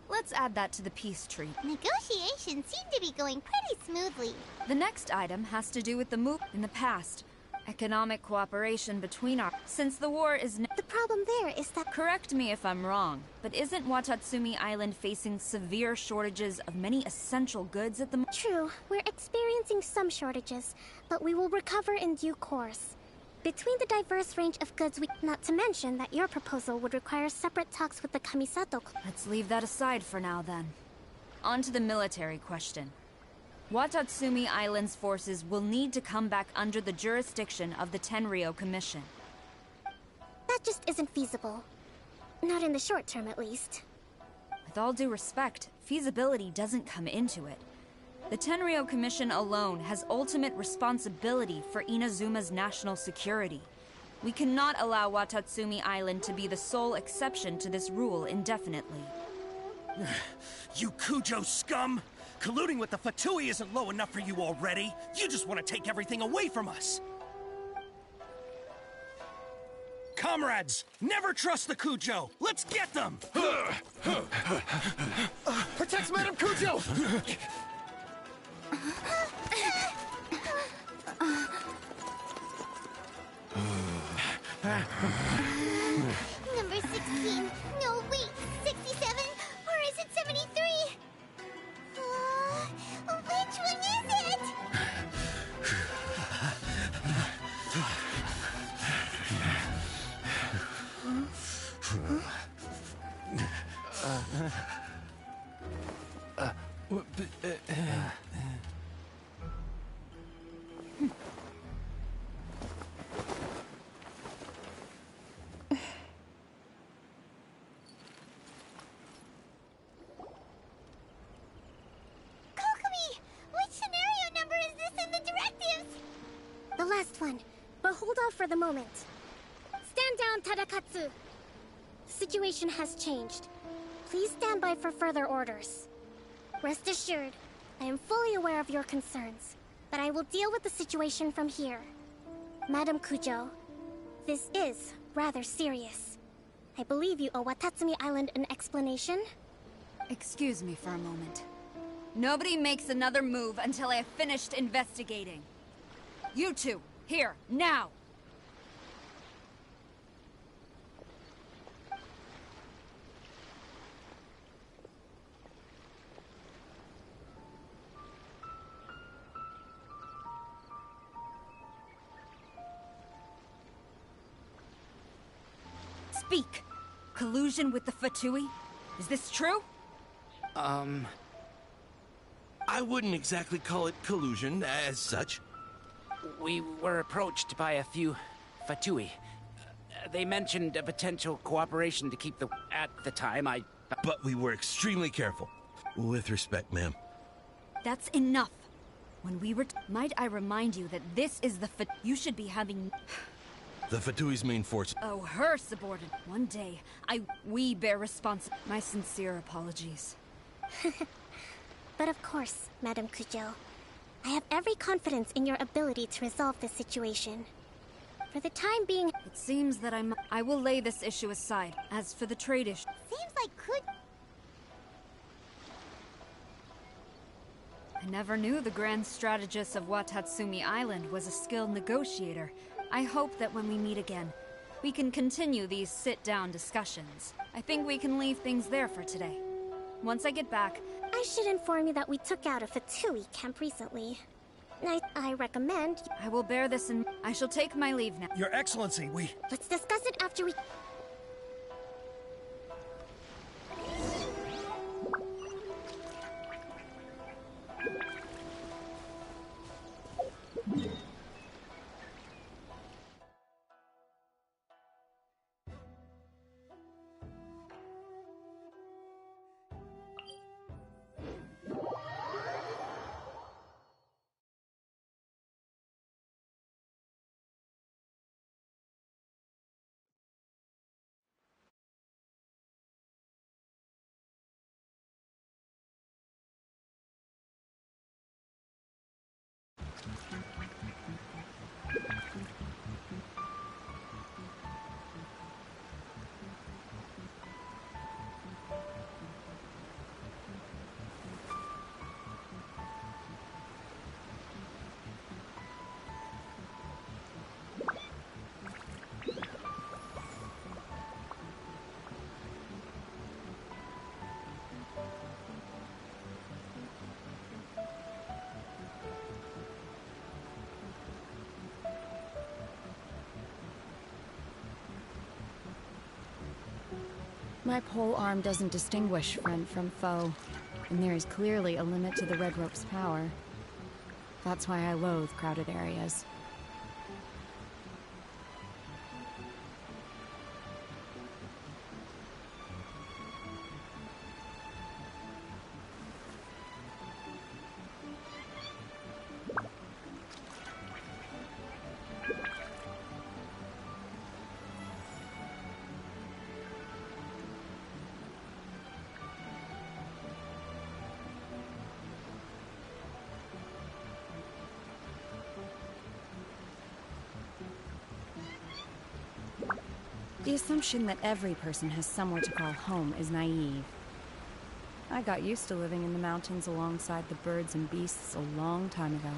Let's add that to the peace treaty. Negotiations seem to be going pretty smoothly. The next item has to do with the move in the past. Economic cooperation between our... Since the war is... The problem there is that... Correct me if I'm wrong, but isn't Watatsumi Island facing severe shortages of many essential goods at the moment? True, we're experiencing some shortages, but we will recover in due course. Between the diverse range of goods we... Not to mention that your proposal would require separate talks with the Kamisato... Let's leave that aside for now, then. On to the military question. Watatsumi Island's forces will need to come back under the jurisdiction of the Tenryou Commission. That just isn't feasible. Not in the short term, at least. With all due respect, feasibility doesn't come into it. The Tenryou Commission alone has ultimate responsibility for Inazuma's national security. We cannot allow Watatsumi Island to be the sole exception to this rule indefinitely. You Kujo scum! Colluding with the Fatui isn't low enough for you already. You just want to take everything away from us. Comrades, never trust the Kujo. Let's get them! Protect Madame Kujo! Number 16. No, wait. 67? Or is it 73? Which one is it? The last one, but hold off for the moment. Stand down, Tadakatsu! The situation has changed. Please stand by for further orders. Rest assured, I am fully aware of your concerns, but I will deal with the situation from here. Madam Kujo, this is rather serious. I believe you owe Watatsumi Island an explanation? Excuse me for a moment. Nobody makes another move until I have finished investigating. You two, here, now! Speak! Collusion with the Fatui? Is this true? I wouldn't exactly call it collusion as such. We were approached by a few Fatui. They mentioned a potential cooperation to keep the... At the time, But we were extremely careful. With respect, ma'am. That's enough. When we were... Might I remind you that this is the You should be having... The Fatui's main force... Oh, her subordinate. One day, we bear responsibility. My sincere apologies. But of course, Madame Kujo. I have every confidence in your ability to resolve this situation. For the time being... It seems that I will lay this issue aside. As for the trade issue... Seems like I never knew the grand strategist of Watatsumi Island was a skilled negotiator. I hope that when we meet again, we can continue these sit-down discussions. I think we can leave things there for today. Once I get back... I should inform you that we took out a Fatui camp recently. I recommend... I will bear this in... I shall take my leave now. Your Excellency, we... Let's discuss it after we... My pole arm doesn't distinguish friend from foe, and there is clearly a limit to the red rope's power. That's why I loathe crowded areas. The assumption that every person has somewhere to call home is naive. I got used to living in the mountains alongside the birds and beasts a long time ago.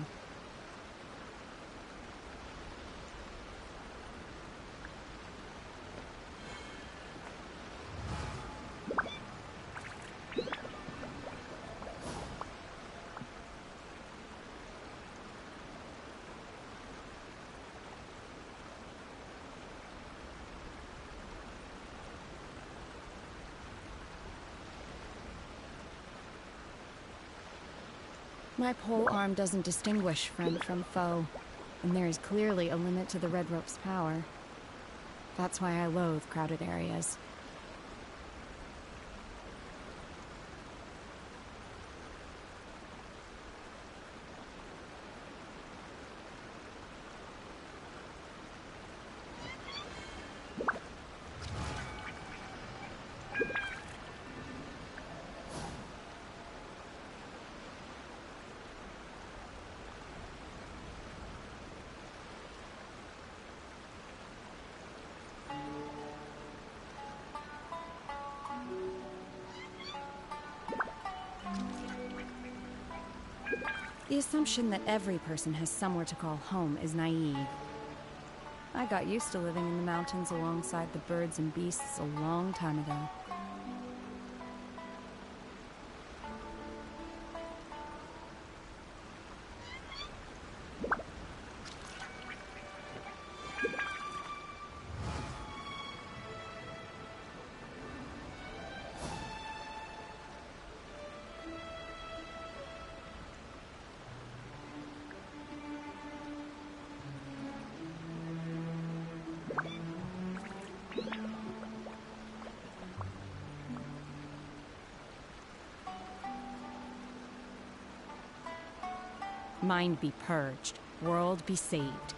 My pole arm doesn't distinguish friend from foe, and there is clearly a limit to the red rope's power. That's why I loathe crowded areas. The assumption that every person has somewhere to call home is naive. I got used to living in the mountains alongside the birds and beasts a long time ago. Mind be purged. World be saved.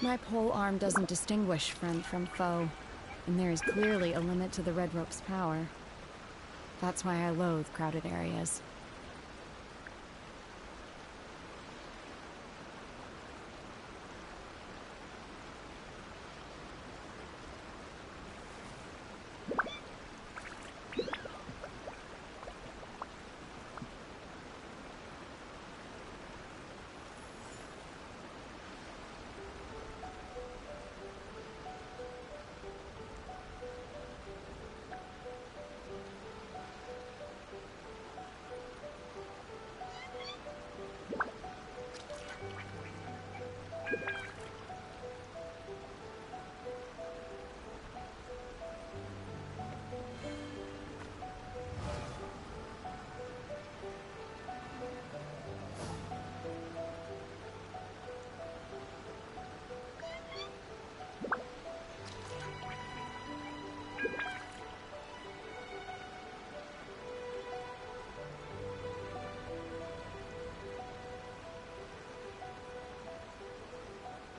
My pole arm doesn't distinguish friend from foe, and there is clearly a limit to the red rope's power. That's why I loathe crowded areas.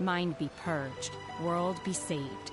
Mind be purged. World be saved.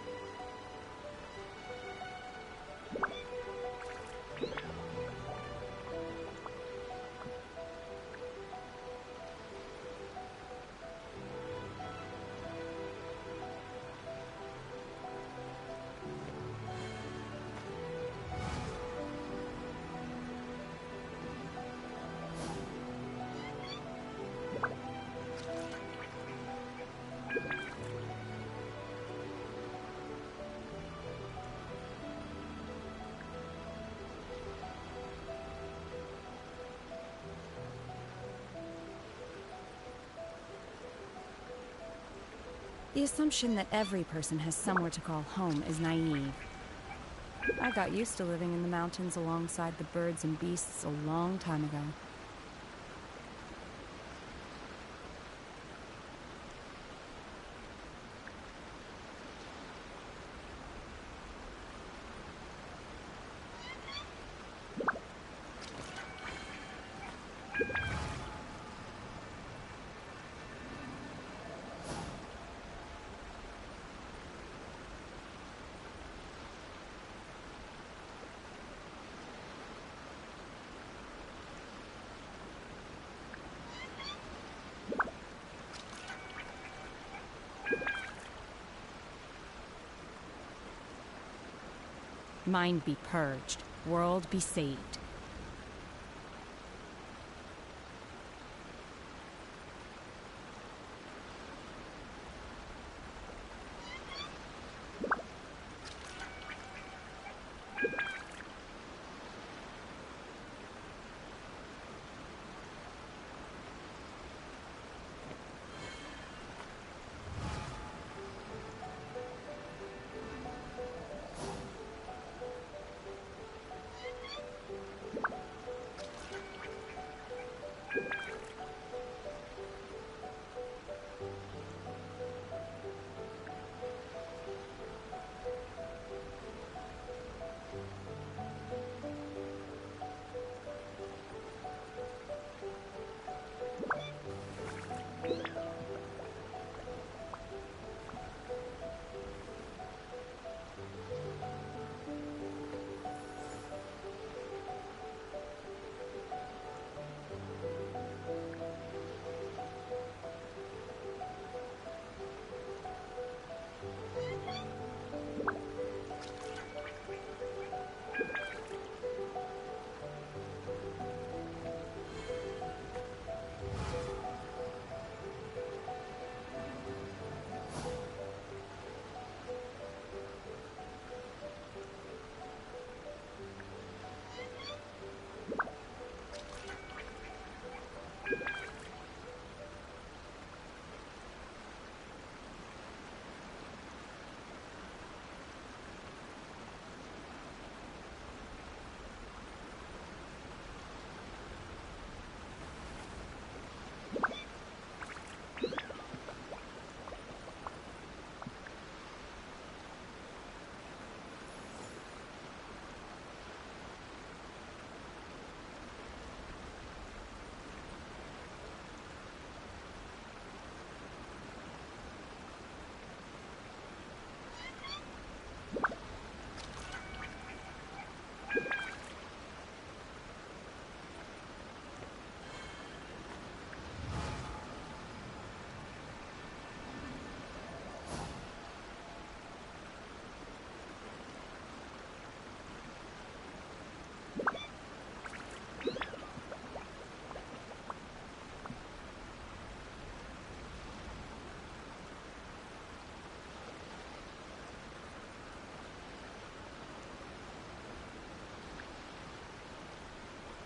The assumption that every person has somewhere to call home is naive. I got used to living in the mountains alongside the birds and beasts a long time ago. Mind be purged. World be saved.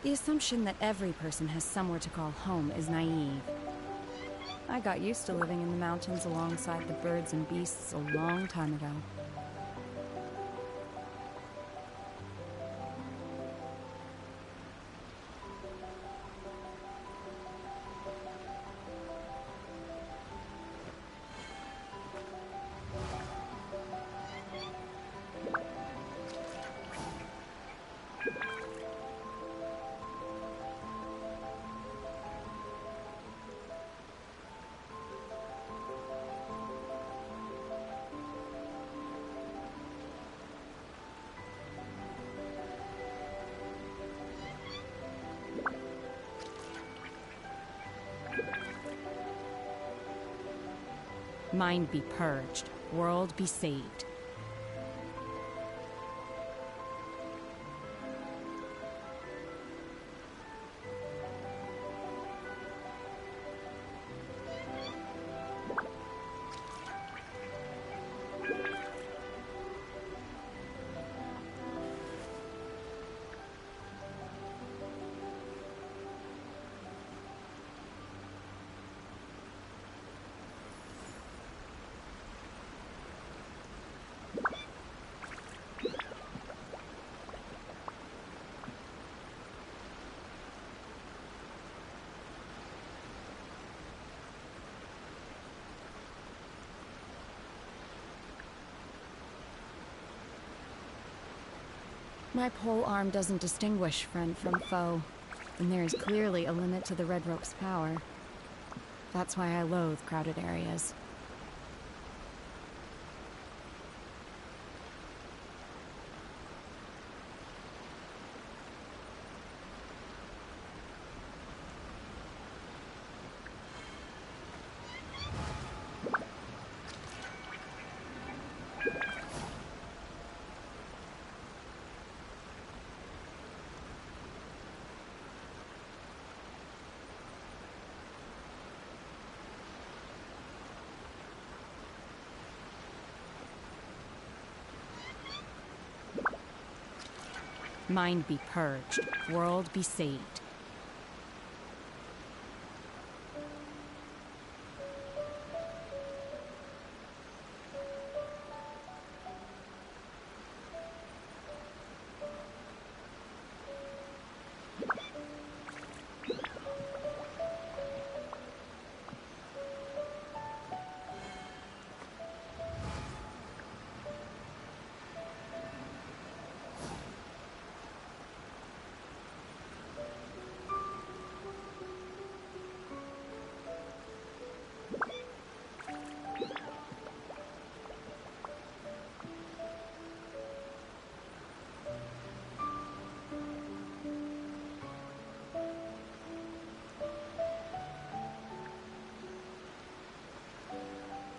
The assumption that every person has somewhere to call home is naive. I got used to living in the mountains alongside the birds and beasts a long time ago. Mind be purged, world be saved. My pole arm doesn't distinguish friend from foe, and there is clearly a limit to the Red Rope's power. That's why I loathe crowded areas. Mind be purged, world be saved.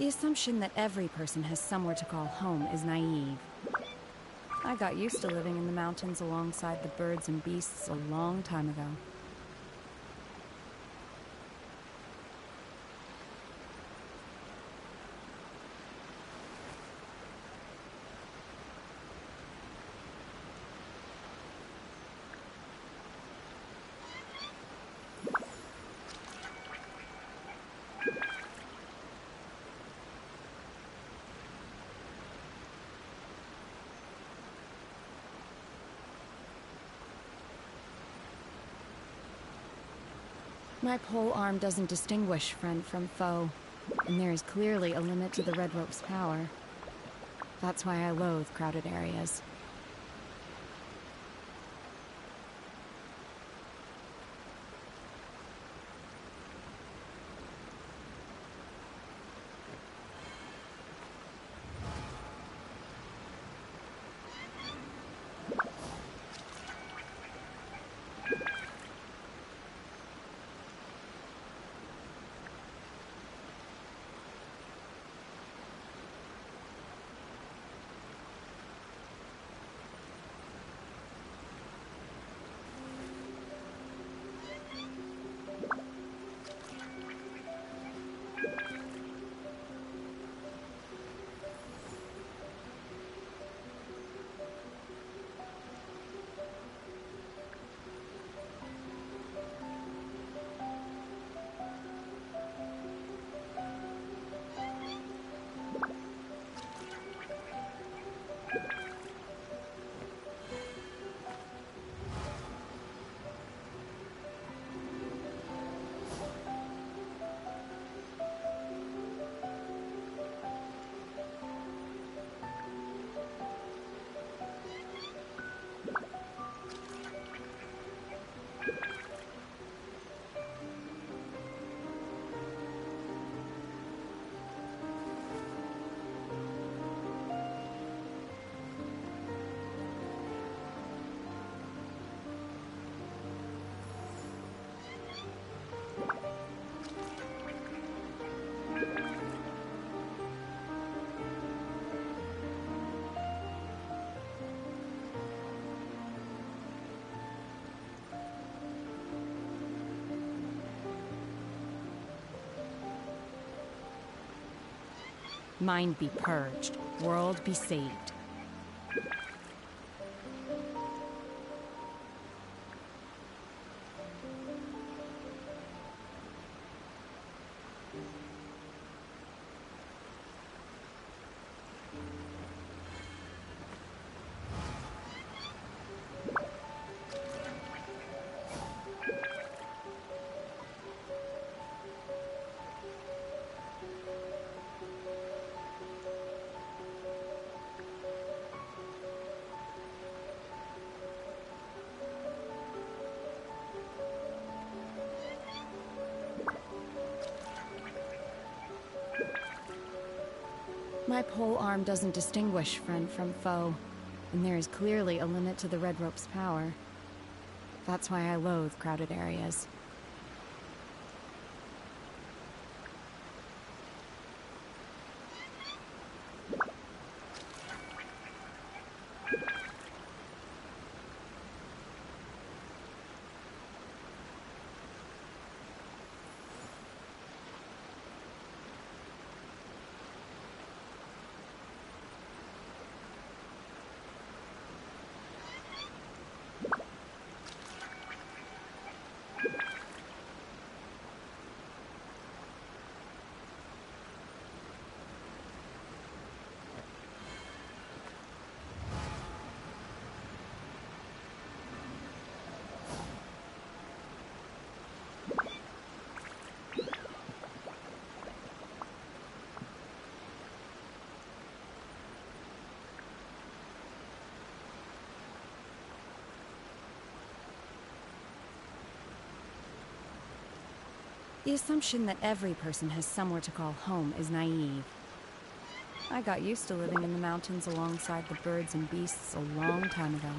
The assumption that every person has somewhere to call home is naive. I got used to living in the mountains alongside the birds and beasts a long time ago. My pole arm doesn't distinguish friend from foe, and there is clearly a limit to the Red Rope's power. That's why I loathe crowded areas. Mind be purged, world be saved. My pole arm doesn't distinguish friend from foe, and there is clearly a limit to the Red Rope's power. That's why I loathe crowded areas. The assumption that every person has somewhere to call home is naive. I got used to living in the mountains alongside the birds and beasts a long time ago.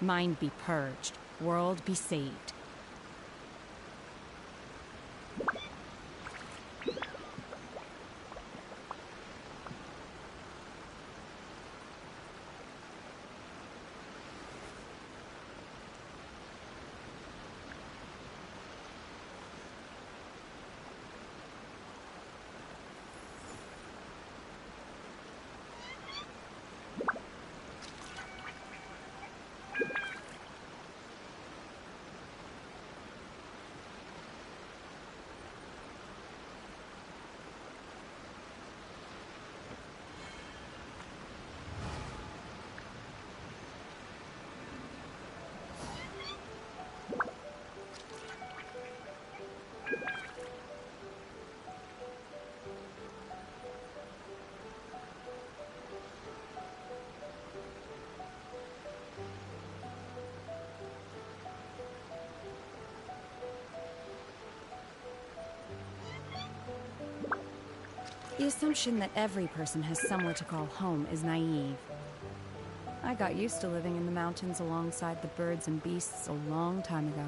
Mind be purged, world be saved. The assumption that every person has somewhere to call home is naive. I got used to living in the mountains alongside the birds and beasts a long time ago.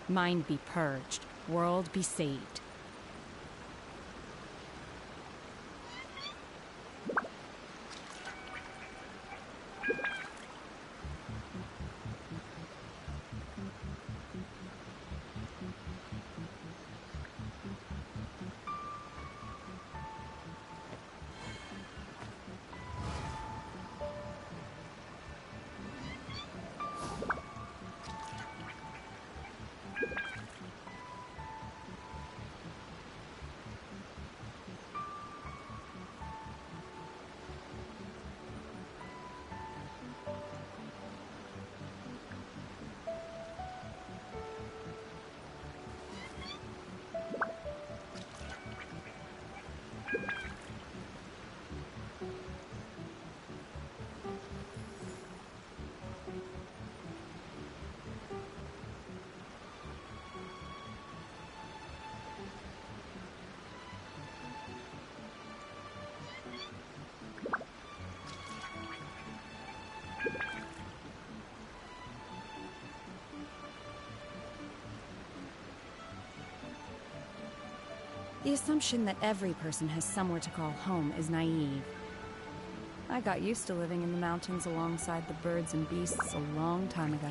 Mind be purged, world be saved. The assumption that every person has somewhere to call home is naive. I got used to living in the mountains alongside the birds and beasts a long time ago.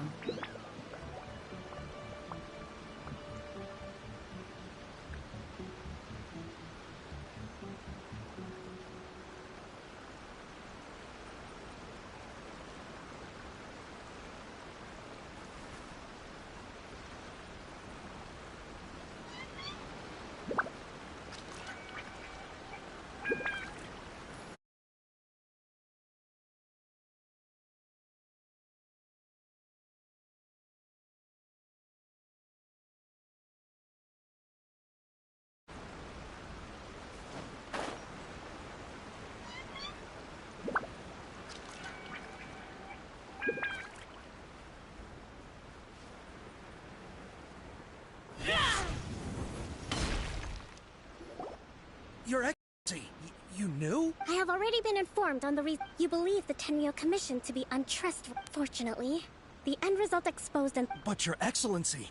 Your Excellency, you knew? I have already been informed on the reason you believe the Tenryo Commission to be untrustworthy. Fortunately, the end result exposed and— But Your Excellency,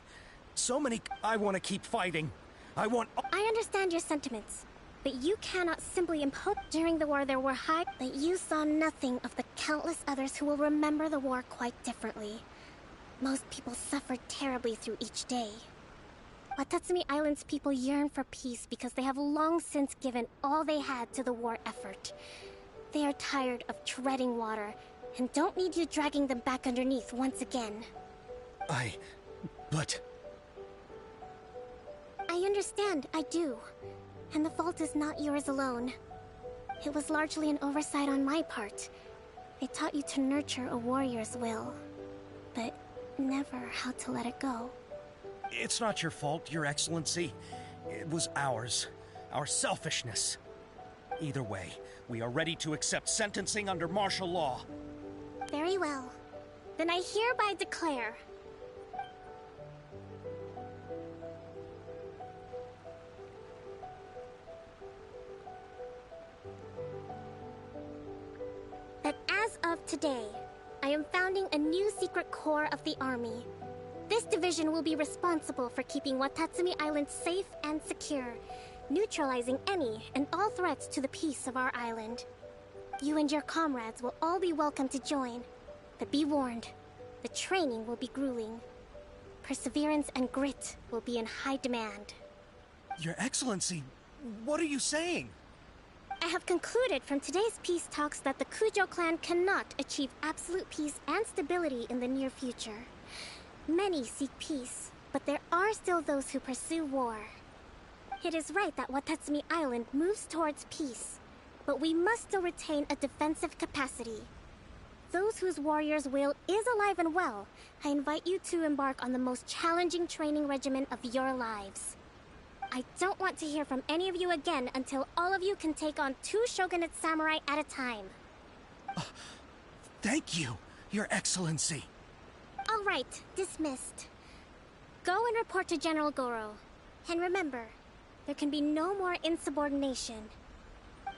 so many— I want to keep fighting. I understand your sentiments, but you cannot simply impose— During the war there were that you saw nothing of the countless others who will remember the war quite differently. Most people suffered terribly through each day. Watatsumi Island's people yearn for peace because they have long since given all they had to the war effort. They are tired of treading water and don't need you dragging them back underneath once again. But... I understand, I do. And the fault is not yours alone. It was largely an oversight on my part. I taught you to nurture a warrior's will, but never how to let it go. It's not your fault, Your Excellency. It was ours. Our selfishness. Either way, we are ready to accept sentencing under martial law. Very well. Then I hereby declare... that as of today, I am founding a new secret corps of the army. This division will be responsible for keeping Watatsumi Island safe and secure, neutralizing any and all threats to the peace of our island. You and your comrades will all be welcome to join, but be warned, the training will be grueling. Perseverance and grit will be in high demand. Your Excellency, what are you saying? I have concluded from today's peace talks that the Kujo clan cannot achieve absolute peace and stability in the near future. Many seek peace, but there are still those who pursue war. It is right that Watatsumi Island moves towards peace, but we must still retain a defensive capacity. Those whose warrior's will is alive and well, I invite you to embark on the most challenging training regimen of your lives. I don't want to hear from any of you again until all of you can take on 2 shogunate samurai at a time. Thank you, Your Excellency. All right, dismissed. Go and report to General Goro. And remember, there can be no more insubordination.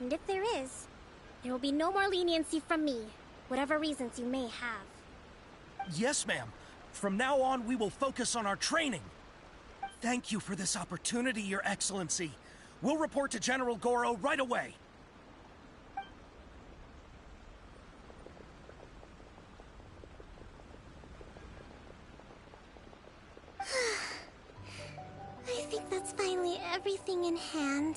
And if there is, there will be no more leniency from me, whatever reasons you may have. Yes, ma'am. From now on, we will focus on our training. Thank you for this opportunity, Your Excellency. We'll report to General Goro right away. I think that's finally everything in hand.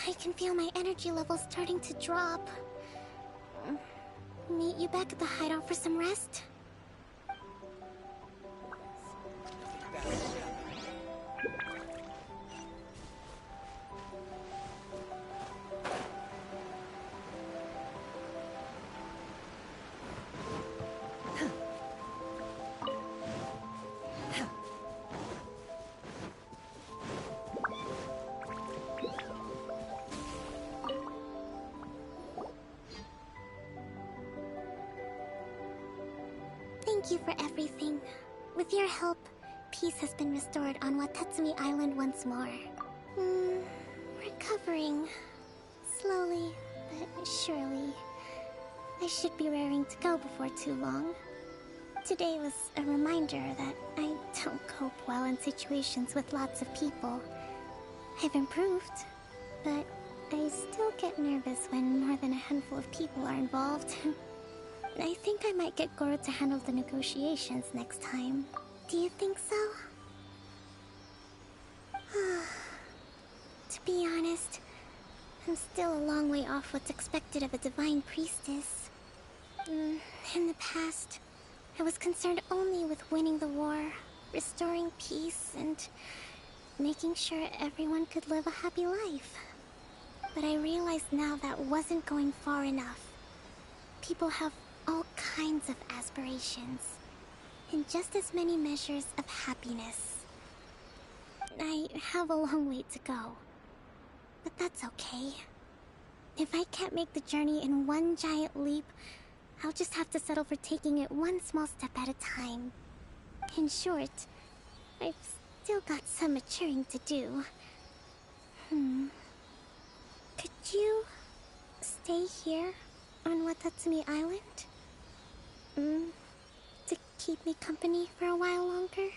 I can feel my energy levels starting to drop. Meet you back at the hideout for some rest? Thank you for everything. With your help, peace has been restored on Watatsumi Island once more. Recovering. Slowly, but surely. I should be raring to go before too long. Today was a reminder that I don't cope well in situations with lots of people. I've improved, but I still get nervous when more than a handful of people are involved. I think I might get Goro to handle the negotiations next time. Do you think so? To be honest, I'm still a long way off what's expected of a divine priestess. In the past, I was concerned only with winning the war, restoring peace, and making sure everyone could live a happy life. But I realize now that wasn't going far enough. People have all kinds of aspirations, and just as many measures of happiness. I have a long way to go, but that's okay. If I can't make the journey in one giant leap, I'll just have to settle for taking it one small step at a time. In short, I've still got some maturing to do. Could you stay here on Watatsumi Island? To keep me company for a while longer?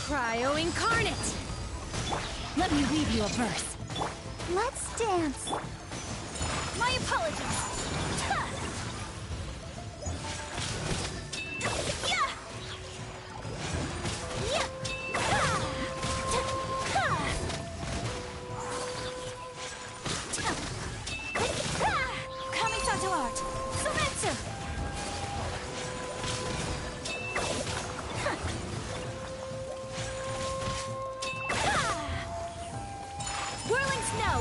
Cryo Incarnate! Let me read you a verse. Let's dance. My apologies. Ha! Yeah! Yeah! Ha! Ha! Ha! Kamisato art. Sumetsu! Whirling snow!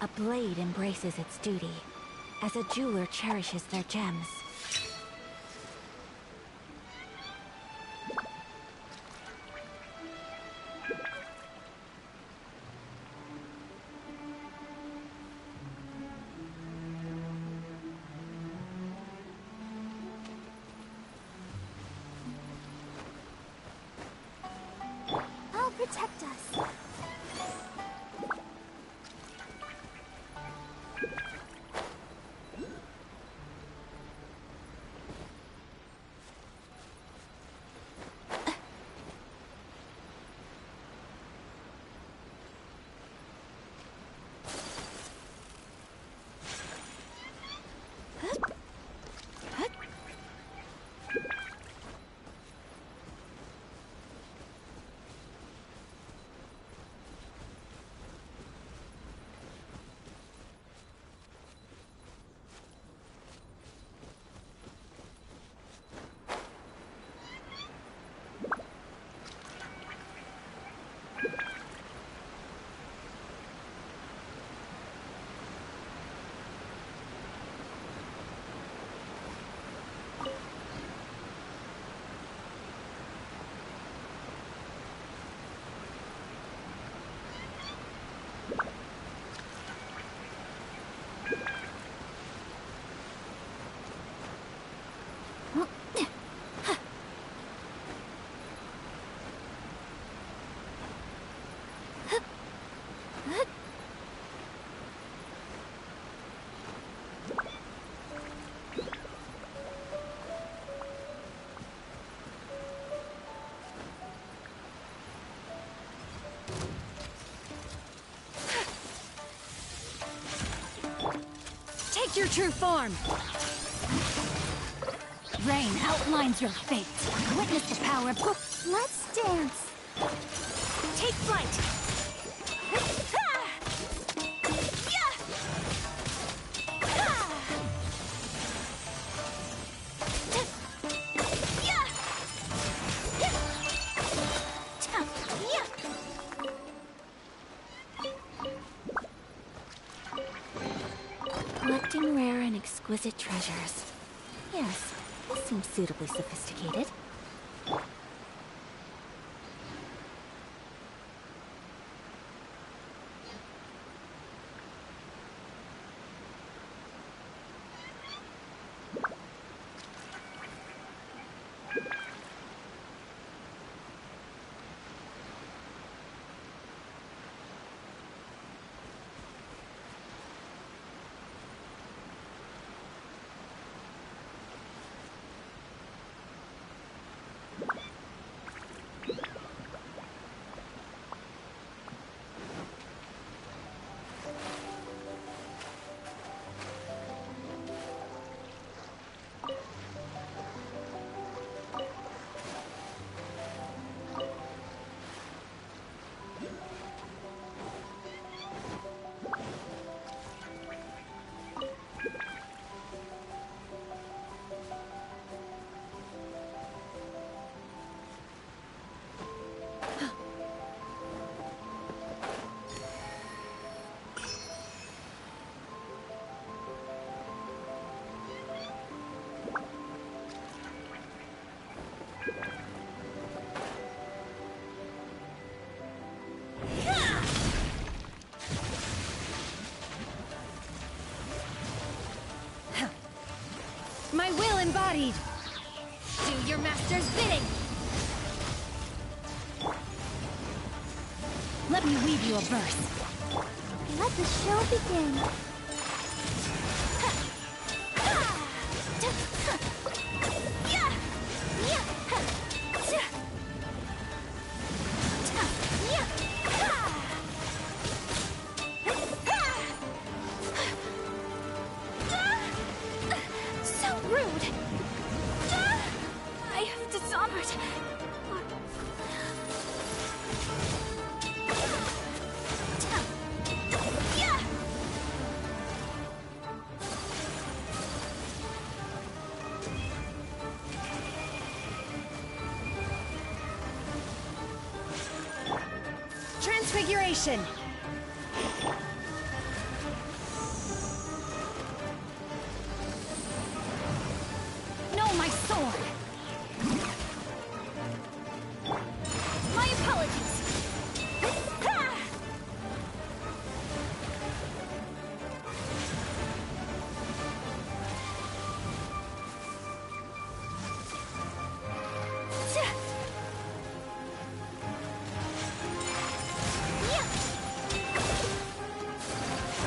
A blade embraces its duty, as a jeweler cherishes their gems. I'll protect us. true form. Rain outlines your fate. Witness the power of... Let's dance. Take flight! Collecting rare and exquisite treasures. Yes, this seems suitably sophisticated. My will embodied! Do your master's bidding! Let me weave you a verse. Let the show begin. So rude! I have dishonored... Transfiguration! No, my sword! My apologies!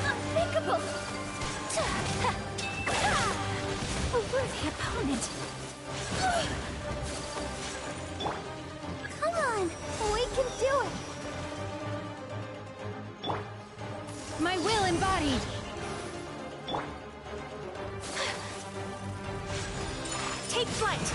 Unthinkable! A worthy opponent! Come on, we can do it. My will embodied! Take flight!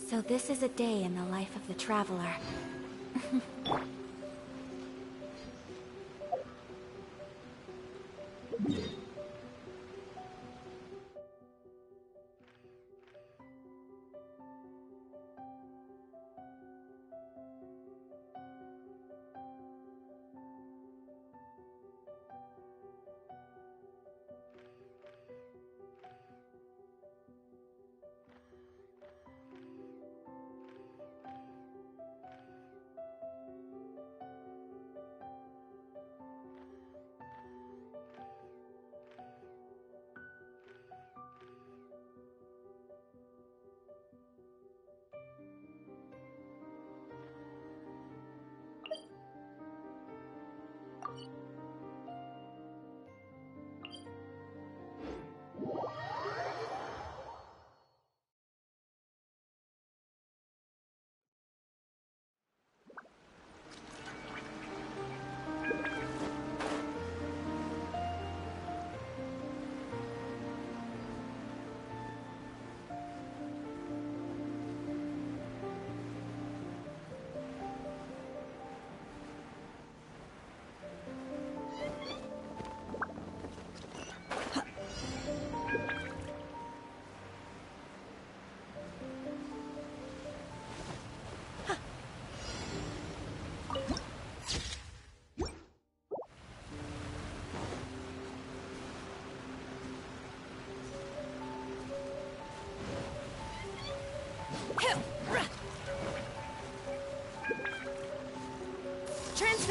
So this is a day in the life of the traveler.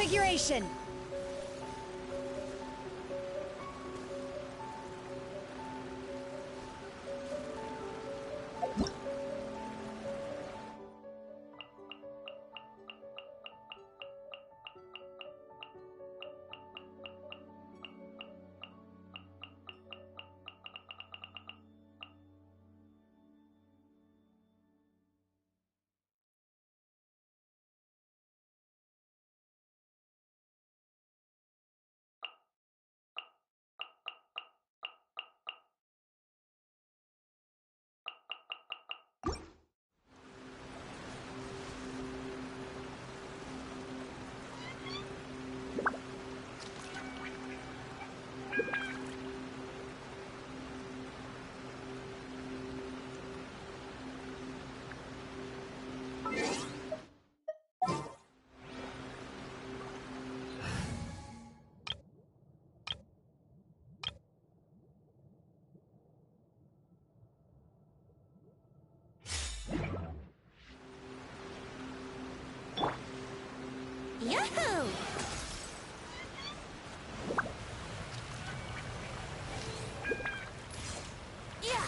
configuration! Yahoo! Yeah!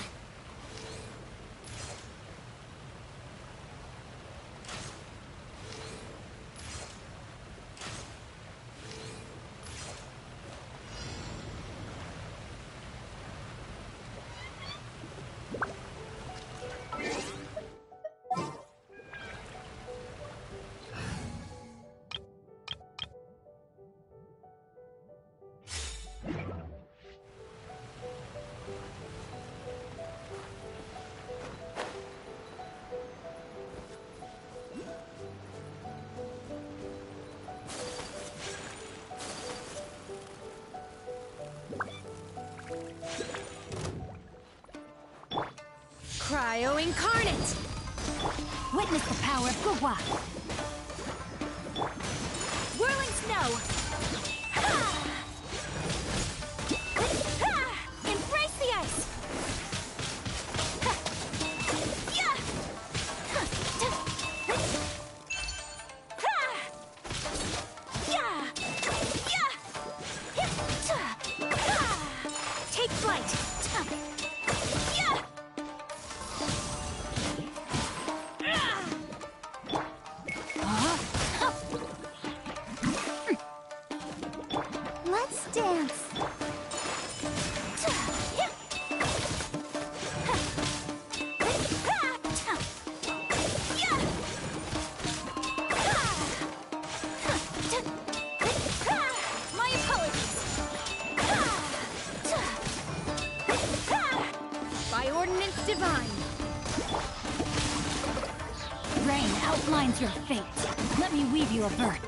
Cryo Incarnate! Witness the power of Gugwa! Whirling Snow! Ha! Ha! Embrace the ice! Ha! Yeah! Ha! Yeah! Yeah! Ha! Take flight! Yeah! Let's dance. My apologies! By Ordinance Divine! Rain outlines your fate. Let me weave you a birth.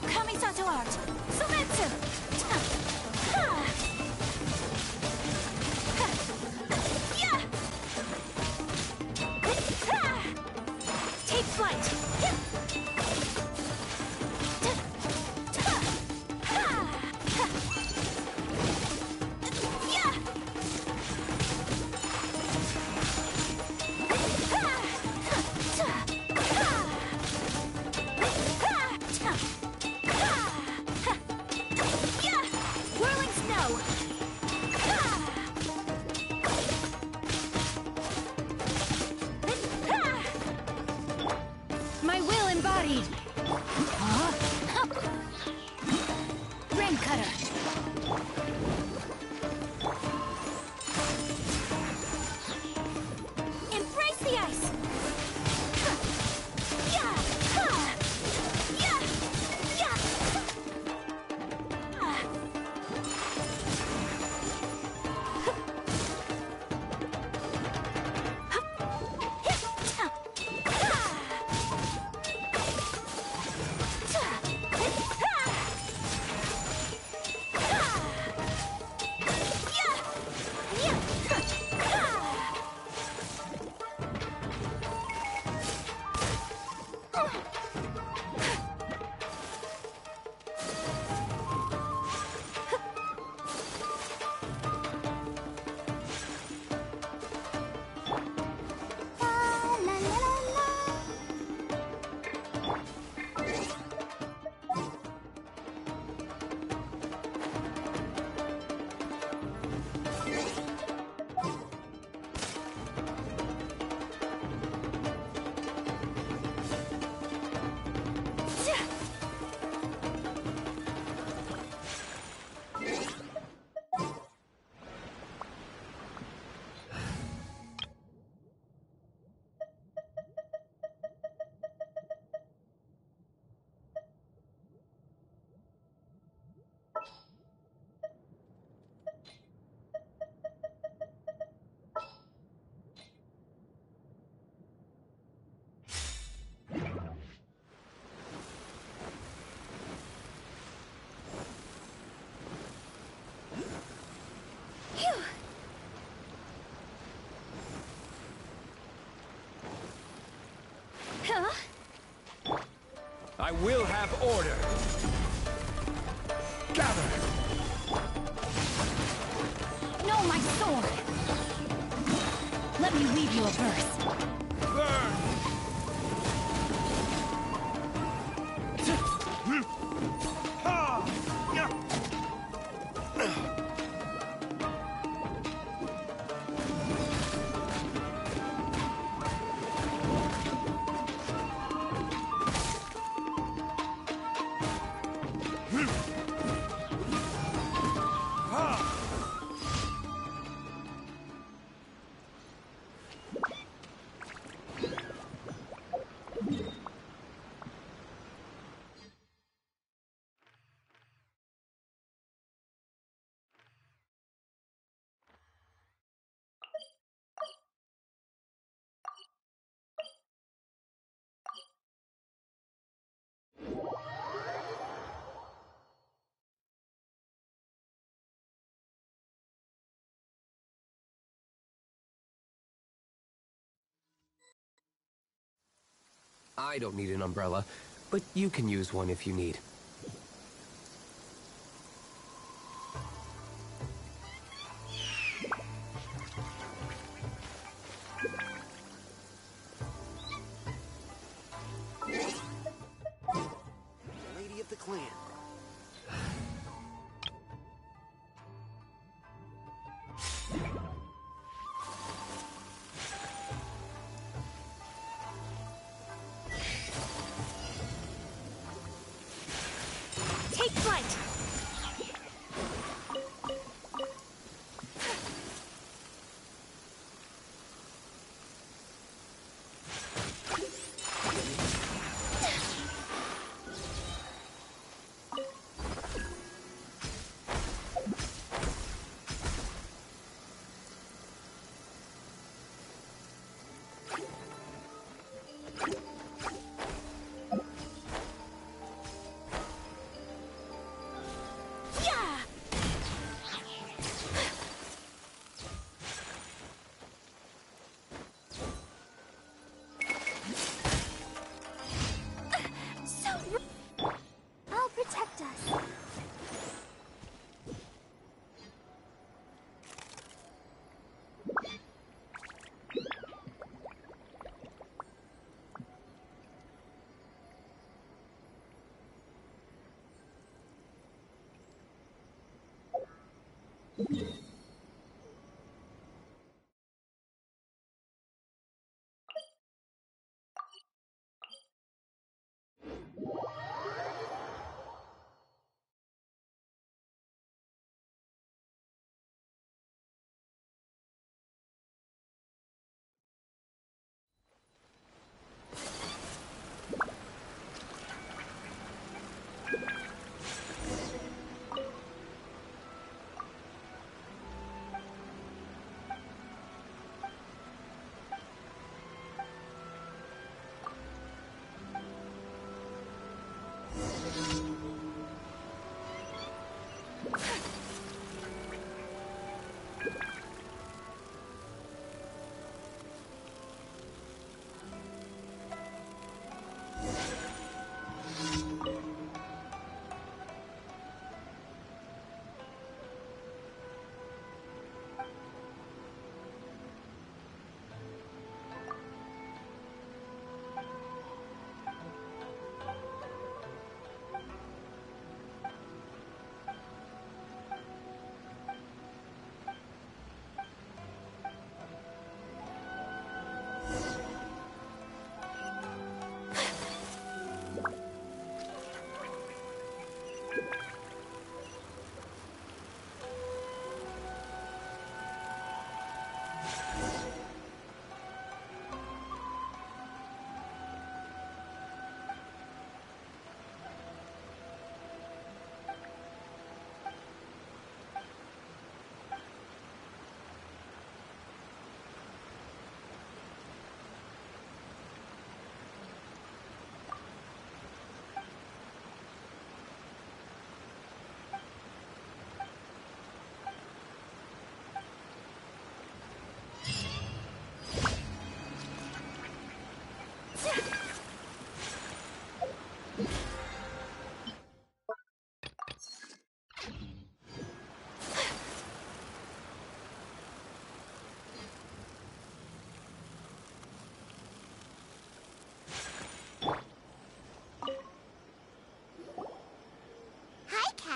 Kamisato art! Sumetsu! Take flight! Whirling snow! My will embodied! Rain cutter! Embrace the ice! Yeah! Yeah! Yeah! I will have order. Gather. No, my sword! Let me weave you a verse. Burn! I don't need an umbrella, but you can use one if you need. Lady of the clan. Take flight! I'll protect us.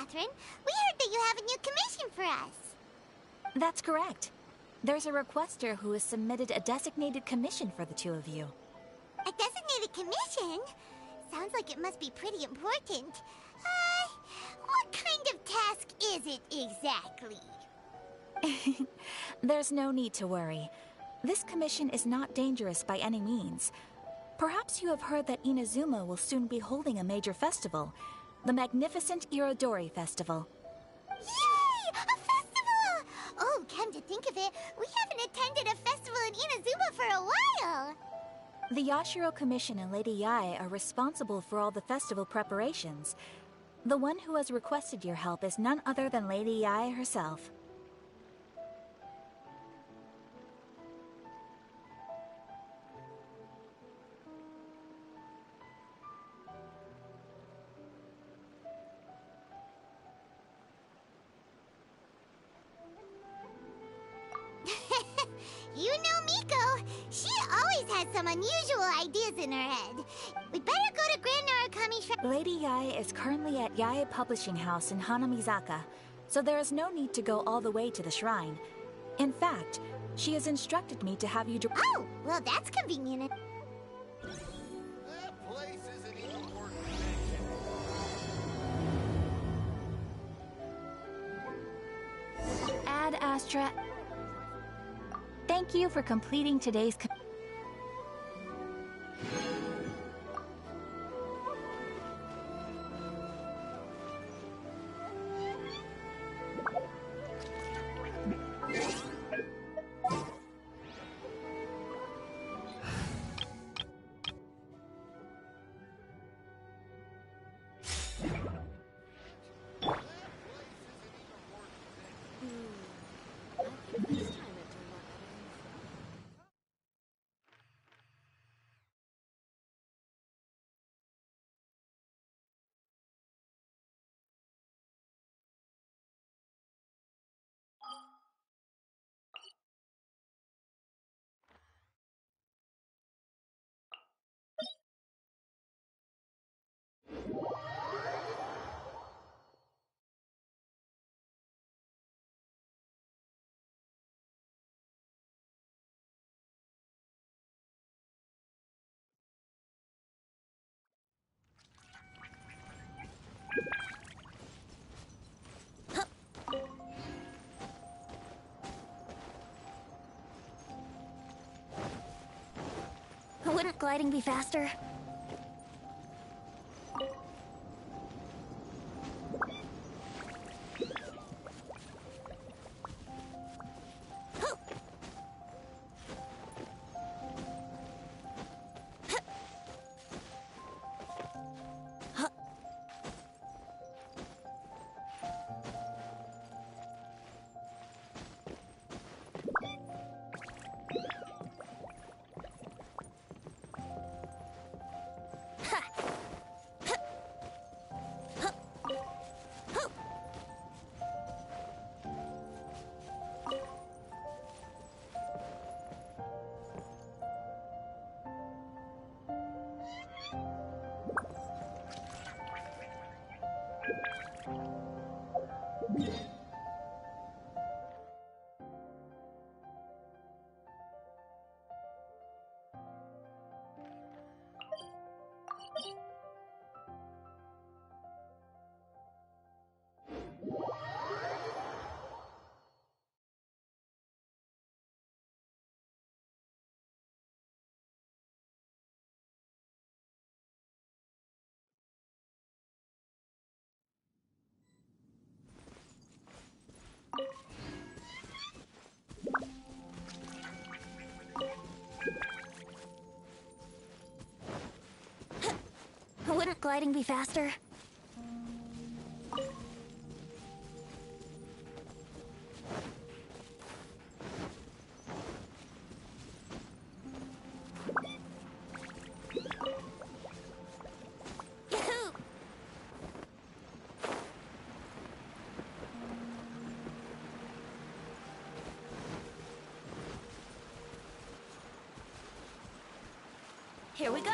Catherine. We heard that you have a new commission for us. That's correct. There's a requester who has submitted a designated commission for the two of you. A designated commission? Sounds like it must be pretty important. What kind of task is it exactly? There's no need to worry. This commission is not dangerous by any means. Perhaps you have heard that Inazuma will soon be holding a major festival, the magnificent Irodori Festival. Yay! A festival! Oh, come to think of it, we haven't attended a festival in Inazuma for a while. The Yashiro Commission and Lady Yae are responsible for all the festival preparations. The one who has requested your help is none other than Lady Yae herself. You know Miko. She always has some unusual ideas in her head. We'd better go to Grand Narukami Shrine. Lady Yae is currently at Yae Publishing House in Hanamizaka, so there is no need to go all the way to the shrine. In fact, she has instructed me to have you... Oh, well that's convenient. That place isn't even worth mentioning. Ad Astra... Thank you for completing today's... Wouldn't gliding be faster? Wouldn't gliding be faster? Here we go!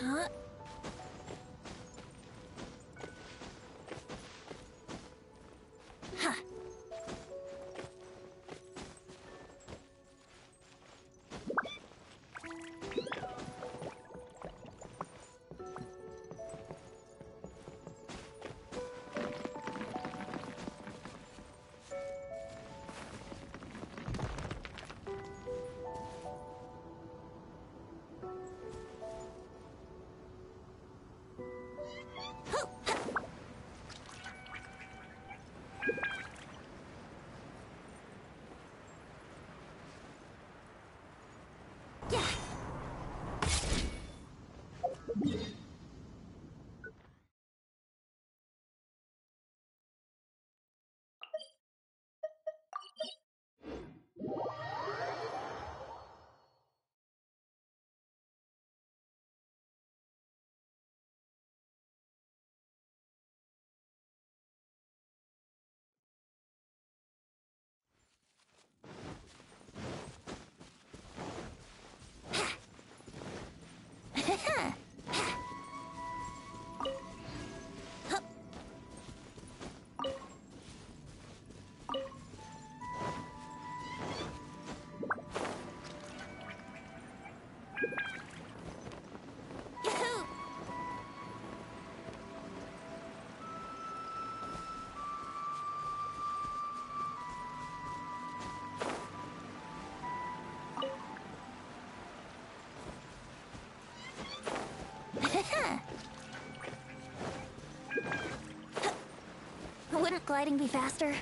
Huh? Huh. Wouldn't gliding be faster?